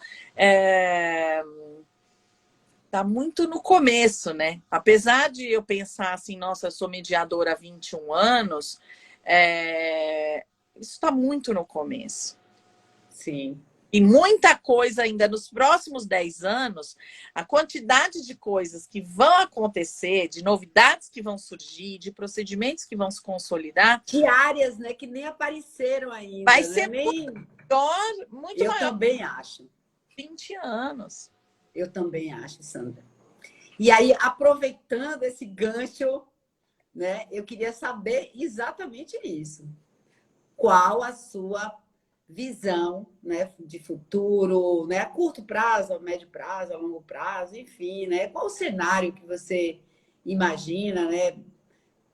Speaker 2: Tá muito no começo, né? Apesar de eu pensar assim, nossa, eu sou mediadora há 21 anos, isso está muito no começo.
Speaker 1: Sim.
Speaker 2: E muita coisa ainda nos próximos 10 anos, a quantidade de coisas que vão acontecer, de novidades que vão surgir, de procedimentos que vão se consolidar.
Speaker 1: De áreas, né, que nem apareceram ainda.
Speaker 2: Vai
Speaker 1: né?
Speaker 2: ser muito
Speaker 1: Eu
Speaker 2: maior.
Speaker 1: também acho.
Speaker 2: 20 anos.
Speaker 1: Eu também acho, Sandra. E aí, aproveitando esse gancho, né, eu queria saber exatamente isso. Qual a sua visão, né, de futuro, né, a curto prazo, a médio prazo, a longo prazo, enfim, né? Qual o cenário que você imagina, né,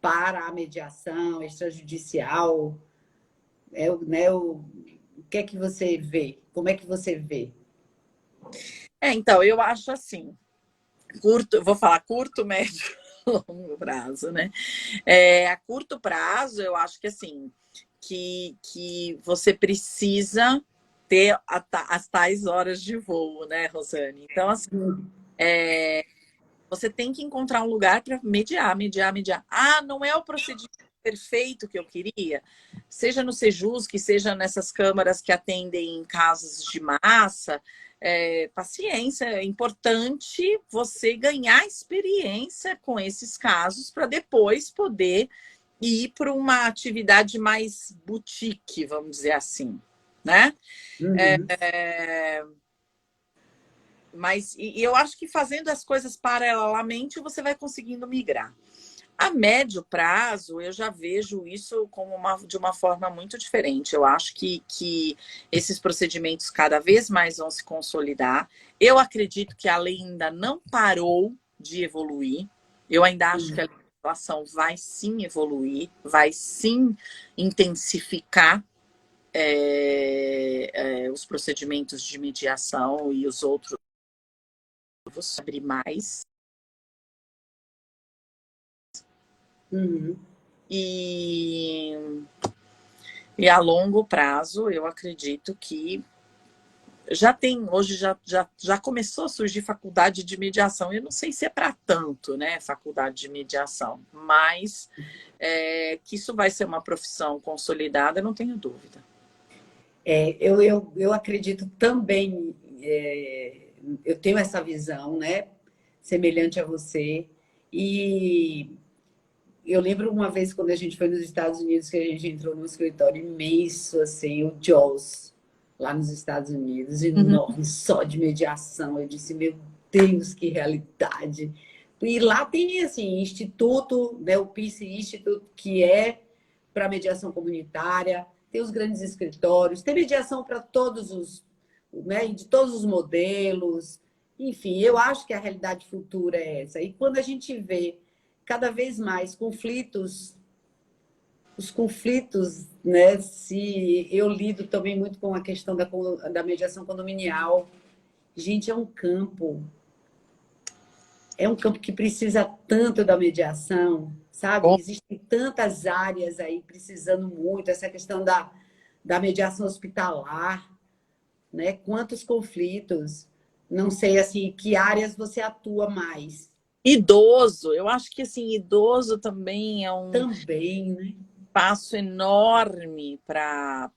Speaker 1: para a mediação extrajudicial? O que é que você vê? Como é que você vê?
Speaker 2: Então, eu acho assim, vou falar curto, médio, longo prazo, né? A curto prazo, eu acho que assim, que você precisa ter as tais horas de voo, né, Rosane? Então, assim, você tem que encontrar um lugar para mediar. Ah, não é o procedimento perfeito que eu queria? Seja no Sejus, que seja nessas câmaras que atendem casos de massa, paciência, é importante você ganhar experiência com esses casos para depois poder ir para uma atividade mais boutique, vamos dizer assim, né?
Speaker 1: Uhum.
Speaker 2: Mas eu acho que fazendo as coisas paralelamente, você vai conseguindo migrar. A médio prazo, eu já vejo isso de uma forma muito diferente. Eu acho que esses procedimentos cada vez mais vão se consolidar. Eu acredito que a lei ainda não parou de evoluir. Eu ainda acho que a legislação vai sim evoluir, vai sim intensificar os procedimentos de mediação e os outros abrir mais.
Speaker 1: Uhum.
Speaker 2: E a longo prazo, eu acredito que hoje já começou a surgir faculdade de mediação. Eu não sei se é para tanto, né, faculdade de mediação, mas que isso vai ser uma profissão consolidada, não tenho dúvida.
Speaker 1: Eu acredito também, eu tenho essa visão, né, semelhante a você. E eu lembro uma vez quando a gente foi nos Estados Unidos, que a gente entrou num escritório imenso, assim, o Jaws, lá nos Estados Unidos, enorme, só de mediação. Eu disse, meu Deus, que realidade! E lá tem, assim, instituto, né, o Peace Institute, que é para mediação comunitária, tem os grandes escritórios, tem mediação para todos os, né, de todos os modelos. Enfim, eu acho que a realidade futura é essa. E quando a gente vê cada vez mais conflitos, os conflitos, né? Se eu lido também muito com a questão da mediação condominial, gente, é um campo que precisa tanto da mediação, sabe?
Speaker 2: Bom,
Speaker 1: Existem tantas áreas aí precisando muito, essa questão da mediação hospitalar, né? Quantos conflitos. Não sei, assim, que áreas você atua mais.
Speaker 2: Idoso, eu acho que assim, idoso também é um
Speaker 1: Também, né?
Speaker 2: espaço enorme para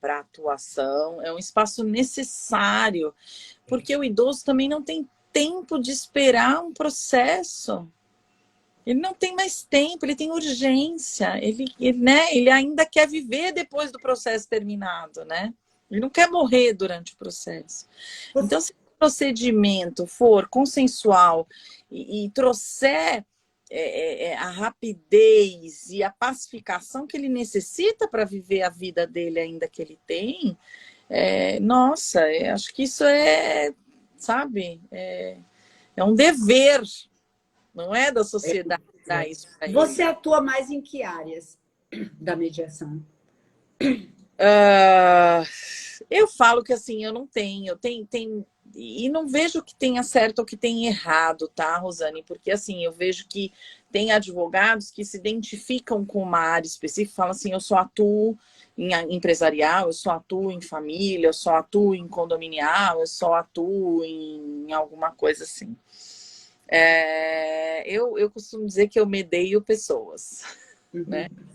Speaker 2: atuação, é um espaço necessário, porque o idoso também não tem tempo de esperar um processo. Ele não tem mais tempo, ele tem urgência, né, ele ainda quer viver depois do processo terminado, né? Ele não quer morrer durante o processo.
Speaker 1: Você-
Speaker 2: Então, se o procedimento for consensual e trouxer a rapidez e a pacificação que ele necessita para viver a vida dele ainda que ele tem, nossa, acho que isso sabe, é um dever, não é da sociedade dar
Speaker 1: é.
Speaker 2: isso para ele.
Speaker 1: Você atua mais em que áreas da mediação?
Speaker 2: Ah, eu falo que assim, eu não tenho, e não vejo que tenha certo ou que tenha errado, tá, Rosane? Porque assim, eu vejo que tem advogados que se identificam com uma área específica, falam assim, eu só atuo em empresarial, eu só atuo em família, eu só atuo em condominial, eu só atuo em alguma coisa assim. Eu costumo dizer que eu medeio pessoas, né?
Speaker 1: Uhum.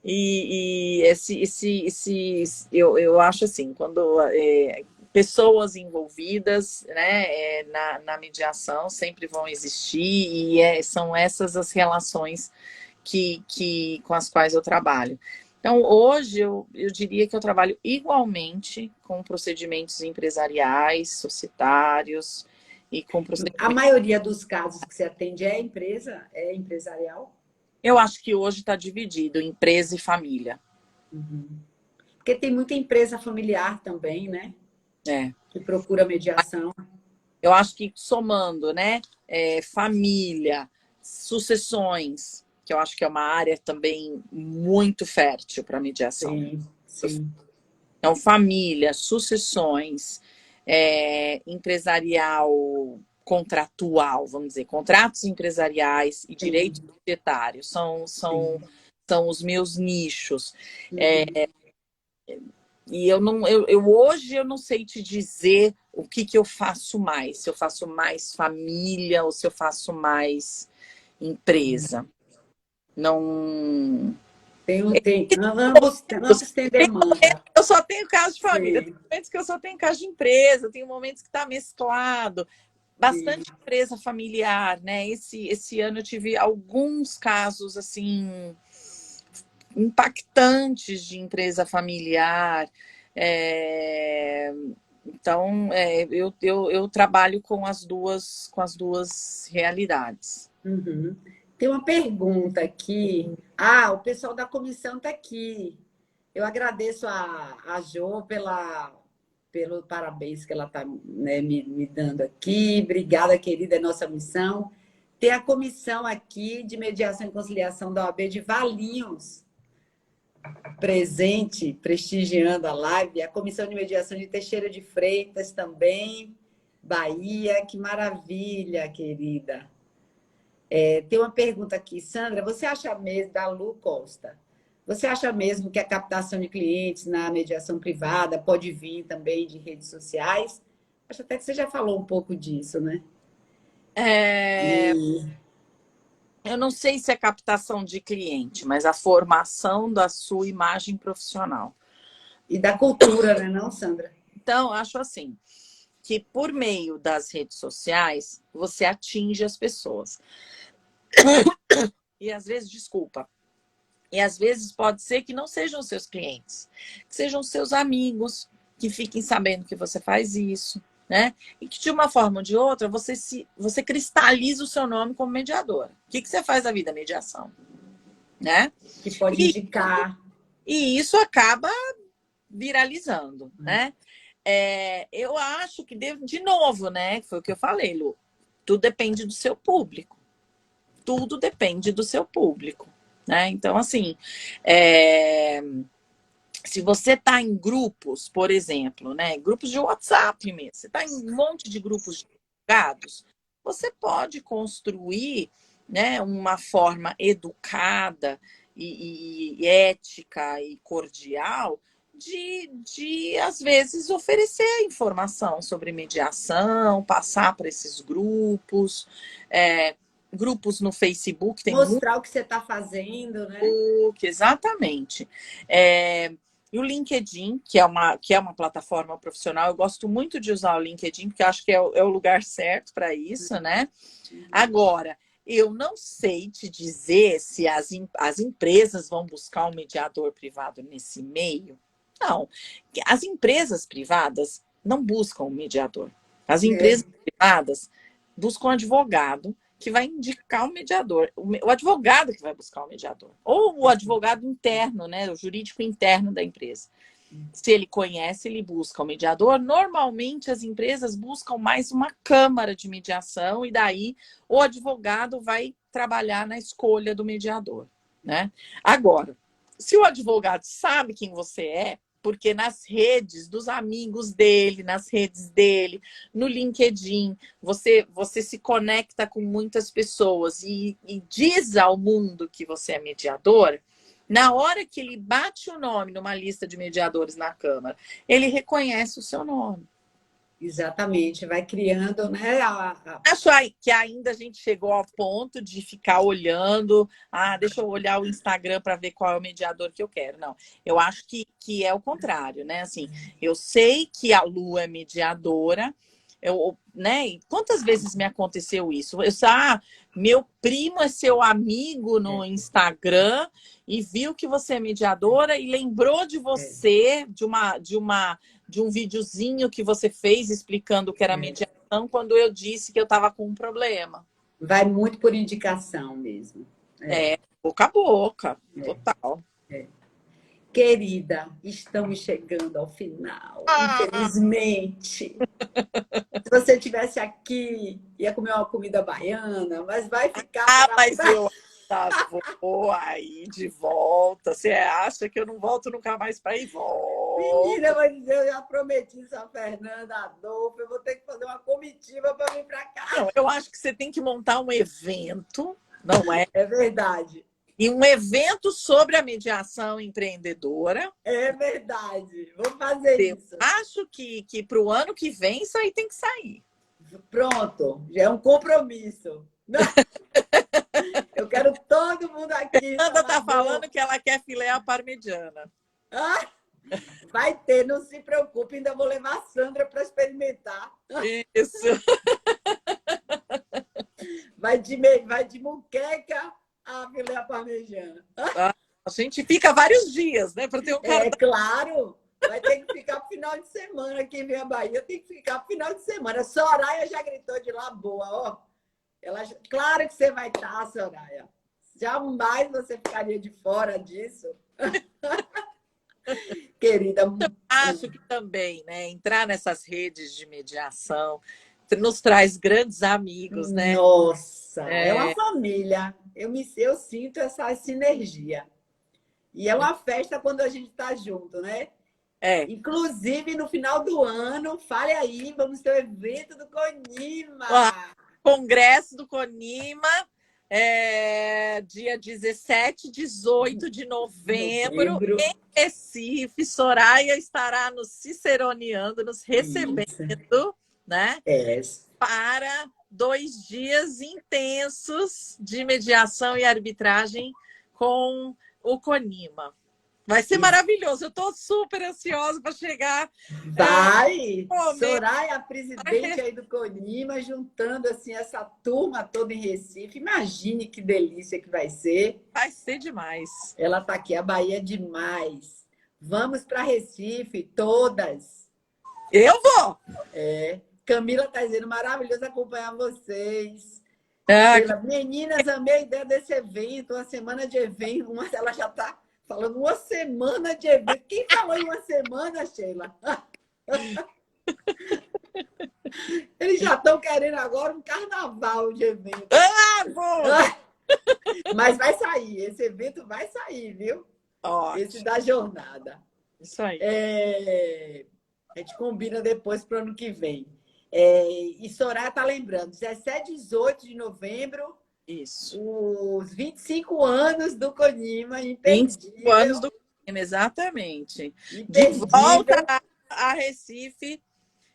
Speaker 2: E eu acho assim, quando pessoas envolvidas, né, na mediação sempre vão existir e são essas as relações com as quais eu trabalho. Então, hoje, eu diria que eu trabalho igualmente com procedimentos empresariais, societários e com
Speaker 1: A
Speaker 2: procedimentos.
Speaker 1: maioria dos casos que você atende é empresa, é empresarial?
Speaker 2: Eu acho que hoje está dividido em empresa e família.
Speaker 1: Uhum. Porque tem muita empresa familiar também, né?
Speaker 2: É.
Speaker 1: Que procura mediação.
Speaker 2: Eu acho que somando, né, família, sucessões, que eu acho que é uma área também muito fértil para mediação.
Speaker 1: Sim, sim.
Speaker 2: Então, família, sucessões, empresarial, contratual, vamos dizer, contratos empresariais e direitos
Speaker 1: Sim,
Speaker 2: societários
Speaker 1: sim.
Speaker 2: são os meus nichos.
Speaker 1: Uhum.
Speaker 2: E hoje eu não sei te dizer o que eu faço mais, se eu faço mais família ou se eu faço mais empresa. Não.
Speaker 1: Ambos têm demanda.
Speaker 2: Eu só tenho caso de família, tem
Speaker 1: Sim,
Speaker 2: momentos que eu só tenho caso de empresa, tem momentos que está mesclado.
Speaker 1: sim.
Speaker 2: Bastante empresa familiar, né? Esse ano eu tive alguns casos assim impactantes de empresa familiar. É, Então, eu trabalho com as duas realidades.
Speaker 1: Uhum. Tem uma pergunta aqui. Ah, o pessoal da comissão está aqui. Eu agradeço a Jo pelo parabéns que ela está, né, me dando aqui. Obrigada, querida, é nossa missão. Tem a comissão aqui de mediação e conciliação da OAB de Valinhos presente, prestigiando a live. A comissão de mediação de Teixeira de Freitas também, Bahia. Que maravilha, querida. Tem uma pergunta aqui, Sandra. Você acha mesmo, da Lu Costa, você acha mesmo que a captação de clientes na mediação privada pode vir também de redes sociais? Acho até que você já falou um pouco disso, né?
Speaker 2: É,
Speaker 1: E,
Speaker 2: eu não sei se é captação de cliente, mas a formação da sua imagem profissional.
Speaker 1: e da cultura, né, não, Sandra?
Speaker 2: Então, acho assim, que por meio das redes sociais, você atinge as pessoas. E às vezes, desculpa, e às vezes pode ser que não sejam seus clientes, que sejam seus amigos, que fiquem sabendo que você faz isso, né? E que de uma forma ou de outra você cristaliza o seu nome como mediador. O que você faz da vida? Mediação, né?
Speaker 1: Que pode
Speaker 2: E,
Speaker 1: indicar.
Speaker 2: e isso acaba viralizando, né? Eu acho que de novo, né? Foi o que eu falei, Lu. Tudo depende do seu público. Tudo depende do seu público, né? Então, assim, se você está em grupos, por exemplo, né? Grupos de WhatsApp mesmo, você está em um monte de grupos de advogados, você pode construir, né, uma forma educada e ética e cordial às vezes, oferecer informação sobre mediação, passar para esses grupos, grupos no Facebook, tem muito.
Speaker 1: Mostrar o que você está fazendo, né?
Speaker 2: Exatamente. E o LinkedIn, que é uma plataforma profissional, eu gosto muito de usar o LinkedIn, porque eu acho que é o lugar certo para isso, né? Agora, eu não sei te dizer se as empresas vão buscar um mediador privado nesse meio. Não. As empresas privadas não buscam um mediador. As empresas privadas buscam um advogado que vai indicar o mediador. O advogado que vai buscar o mediador. Ou o advogado interno, né? O jurídico interno da empresa. Se ele conhece, ele busca o mediador. Normalmente, as empresas buscam mais uma câmara de mediação e daí o advogado vai trabalhar na escolha do mediador, né? Agora, se o advogado sabe quem você é, porque nas redes dos amigos dele, nas redes dele, no LinkedIn, você se conecta com muitas pessoas e diz ao mundo que você é mediadora, na hora que ele bate o nome numa lista de mediadores na Câmara, ele reconhece o seu nome.
Speaker 1: Exatamente, vai criando, né?
Speaker 2: Acho que ainda a gente chegou ao ponto de ficar olhando, deixa eu olhar o Instagram para ver qual é o mediador que eu quero. Não, eu acho que é o contrário, né? Assim, eu sei que a Lu é mediadora, né? E quantas vezes me aconteceu isso? Meu primo é seu amigo no Instagram e viu que você é mediadora e lembrou de você, de um videozinho que você fez explicando o que era mediação quando eu disse que eu estava com um problema.
Speaker 1: Vai muito por indicação mesmo.
Speaker 2: Boca a boca, total.
Speaker 1: Querida, estamos chegando ao final, infelizmente. Se você estivesse aqui, ia comer uma comida baiana, mas vai ficar...
Speaker 2: Mas eu vou aí de volta. Você acha que eu não volto nunca mais para ir? Volta.
Speaker 1: Menina, mas eu já prometi São Fernando, Adolfo, eu vou ter que fazer uma comitiva para vir para cá.
Speaker 2: Não, eu acho que você tem que montar um evento, não é?
Speaker 1: É verdade.
Speaker 2: E um evento sobre a mediação empreendedora.
Speaker 1: É verdade. Vamos fazer isso.
Speaker 2: Acho que para o ano que vem isso aí tem que sair.
Speaker 1: Pronto, já é um compromisso. Não. Eu quero todo mundo aqui.
Speaker 2: Fernanda está falando que ela quer filé à parmegiana.
Speaker 1: Vai ter, não se preocupe, ainda vou levar a Sandra para experimentar.
Speaker 2: Isso.
Speaker 1: Vai de muqueca a filé à parmegiana.
Speaker 2: A gente fica vários dias, né? Para ter um cardápio.
Speaker 1: Claro. Vai ter que ficar pro final de semana. Quem vem à Bahia tem que ficar pro final de semana. Soraya já gritou de lá, boa, ó. Claro que você vai estar, Soraya. Jamais você ficaria de fora disso. Querida.
Speaker 2: Acho que também, né? Entrar nessas redes de mediação nos traz grandes amigos, né?
Speaker 1: Nossa, é uma família. Eu sinto essa sinergia. E é uma festa quando a gente está junto, né? Inclusive, no final do ano, fale aí, vamos ter o evento do Conima.
Speaker 2: Congresso do Conima, dia 17 e 18 de novembro, em Recife. Soraya estará nos ciceroneando, nos recebendo, né? Para 2 dias intensos de mediação e arbitragem com o Conima. Vai ser maravilhoso. Eu estou super ansiosa para chegar.
Speaker 1: Vai! Soraya, a presidente aí do Conima, juntando assim essa turma toda em Recife. Imagine que delícia que vai ser.
Speaker 2: Vai ser demais.
Speaker 1: Ela está aqui, a Bahia é demais. Vamos para Recife, todas.
Speaker 2: Eu vou!
Speaker 1: Camila está dizendo, maravilhoso acompanhar vocês. Meninas, amei a ideia desse evento, uma semana de evento. Ela já está falando uma semana de evento. Quem falou em uma semana, Sheila? Eles já estão querendo agora um carnaval de evento. Mas vai sair, esse evento vai sair, viu?
Speaker 2: Ótimo.
Speaker 1: Esse da jornada.
Speaker 2: Isso aí.
Speaker 1: A gente combina depois para o ano que vem. E Soraya está lembrando, 17 e 18 de novembro.
Speaker 2: Isso.
Speaker 1: Os 25 anos do Conima, imperdível.
Speaker 2: 25 anos do exatamente. De
Speaker 1: Imperdível.
Speaker 2: volta a Recife,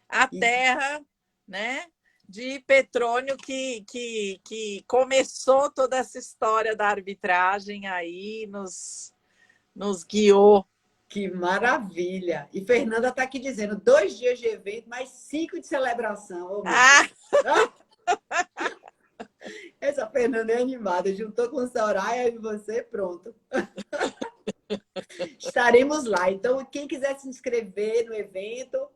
Speaker 2: a
Speaker 1: E,
Speaker 2: terra, né? De Petrônio que começou toda essa história da arbitragem aí, nos guiou.
Speaker 1: que maravilha! E Fernanda está aqui dizendo: 2 dias de evento, mais 5 de celebração. Oh, meu
Speaker 2: Ah,
Speaker 1: Deus! Essa Fernanda é animada, juntou com Soraya e você, pronto. Estaremos lá. Então, quem quiser se inscrever no evento,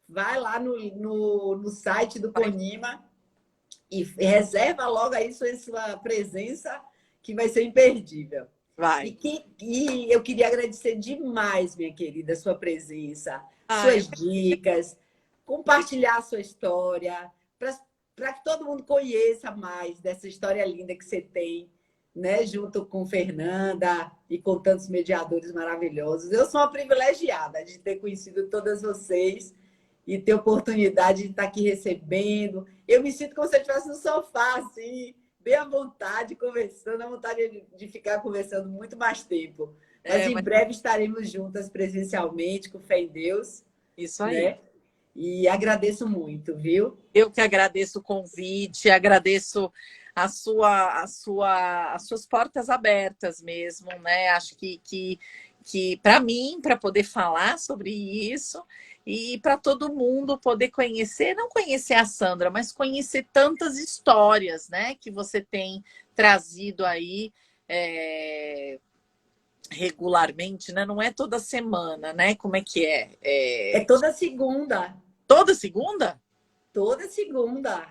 Speaker 1: vai lá no site do Conima e reserva logo aí sua presença, que vai ser imperdível.
Speaker 2: vai.
Speaker 1: E eu queria agradecer demais, minha querida, sua presença,
Speaker 2: Ah, eu...
Speaker 1: suas dicas, compartilhar a sua história, para que todo mundo conheça mais dessa história linda que você tem, né? Junto com Fernanda e com tantos mediadores maravilhosos. Eu sou uma privilegiada de ter conhecido todas vocês e ter oportunidade de estar aqui recebendo. Eu me sinto como se eu estivesse no sofá, assim, bem à vontade, conversando, à vontade de ficar conversando muito mais tempo. Mas em
Speaker 2: mas
Speaker 1: breve estaremos juntas presencialmente, com fé em Deus,
Speaker 2: isso aí.
Speaker 1: né? E agradeço muito, viu?
Speaker 2: Eu que agradeço o convite, agradeço as suas portas abertas mesmo, né? Acho que para mim, para poder falar sobre isso e para todo mundo poder conhecer, não conhecer a Sandra, mas conhecer tantas histórias, né? Que você tem trazido aí regularmente, né? Não é toda semana, né? Como é que é?
Speaker 1: É toda segunda.
Speaker 2: Toda segunda?
Speaker 1: Toda segunda. Nós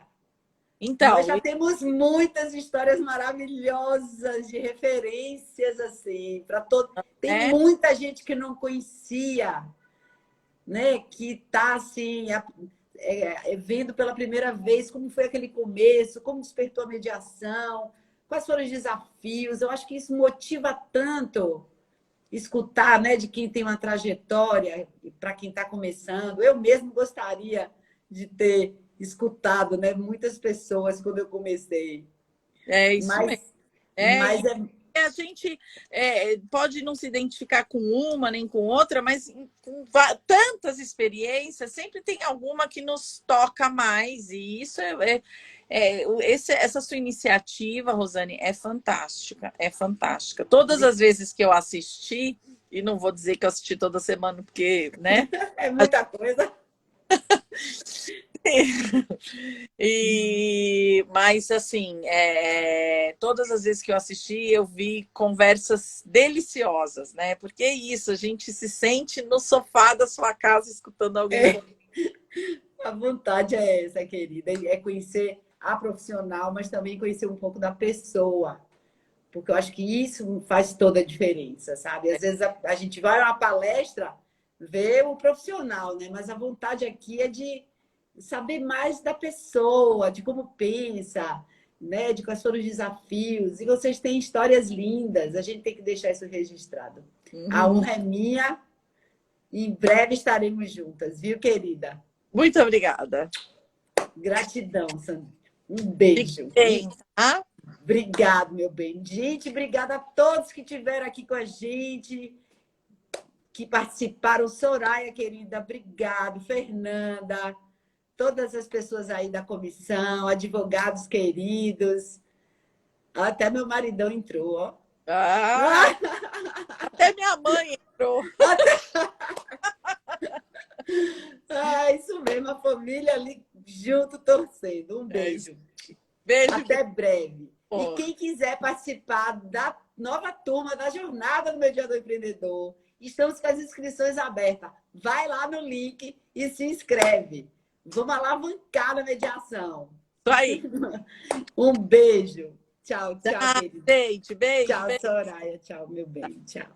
Speaker 2: Então,
Speaker 1: já temos muitas histórias maravilhosas de referências assim para todo. Tem
Speaker 2: é,
Speaker 1: muita gente que não conhecia, né? Que está assim vendo pela primeira vez como foi aquele começo, como despertou a mediação, quais foram os desafios. Eu acho que isso motiva tanto escutar, né? De quem tem uma trajetória e para quem está começando. Eu mesmo gostaria de ter escutado, né? Muitas pessoas quando eu comecei.
Speaker 2: é isso mesmo.
Speaker 1: Mas,
Speaker 2: É,
Speaker 1: mas
Speaker 2: e a gente pode não se identificar com uma nem com outra, mas com tantas experiências, sempre tem alguma que nos toca mais. E isso essa sua iniciativa, Rosane, é fantástica, é fantástica. Todas as vezes que eu assisti, e não vou dizer que eu assisti toda semana, porque, né?
Speaker 1: é muita coisa.
Speaker 2: Mas assim, todas as vezes que eu assisti, eu vi conversas deliciosas, né? Porque é isso, a gente se sente no sofá da sua casa escutando alguém
Speaker 1: É,
Speaker 2: falando.
Speaker 1: a vontade é essa, querida, é conhecer a profissional, mas também conhecer um pouco da pessoa, porque eu acho que isso faz toda a diferença, sabe? Às vezes a gente vai a uma palestra, vê o profissional, né? Mas a vontade aqui é de saber mais da pessoa, de como pensa, né? De quais foram os desafios. E vocês têm histórias lindas, a gente tem que deixar isso registrado. A
Speaker 2: Uhum.
Speaker 1: honra é minha, e em breve estaremos juntas, viu, querida?
Speaker 2: Muito obrigada.
Speaker 1: Gratidão, Sandra. Um
Speaker 2: Fique
Speaker 1: beijo.
Speaker 2: bem, tá?
Speaker 1: Obrigado, meu bem. Gente, obrigada a todos que estiveram aqui com a gente, que participaram. Soraya, querida, obrigado. Fernanda, todas as pessoas aí da comissão, advogados queridos. Até meu maridão entrou, ó.
Speaker 2: Ah, até minha mãe entrou.
Speaker 1: Ah, isso mesmo, a família ali junto torcendo. Um
Speaker 2: É isso.
Speaker 1: beijo.
Speaker 2: Beijo,
Speaker 1: Até
Speaker 2: beijo.
Speaker 1: breve. E quem quiser participar da nova turma da Jornada do Mediador Empreendedor, estamos com as inscrições abertas. Vai lá no link e se inscreve. Vamos alavancar na mediação.
Speaker 2: Isso aí.
Speaker 1: Um beijo. Tchau, tchau,
Speaker 2: Tá,
Speaker 1: querida.
Speaker 2: gente, beijo,
Speaker 1: Tchau,
Speaker 2: beijo.
Speaker 1: Soraya. Tchau, meu bem. Tchau.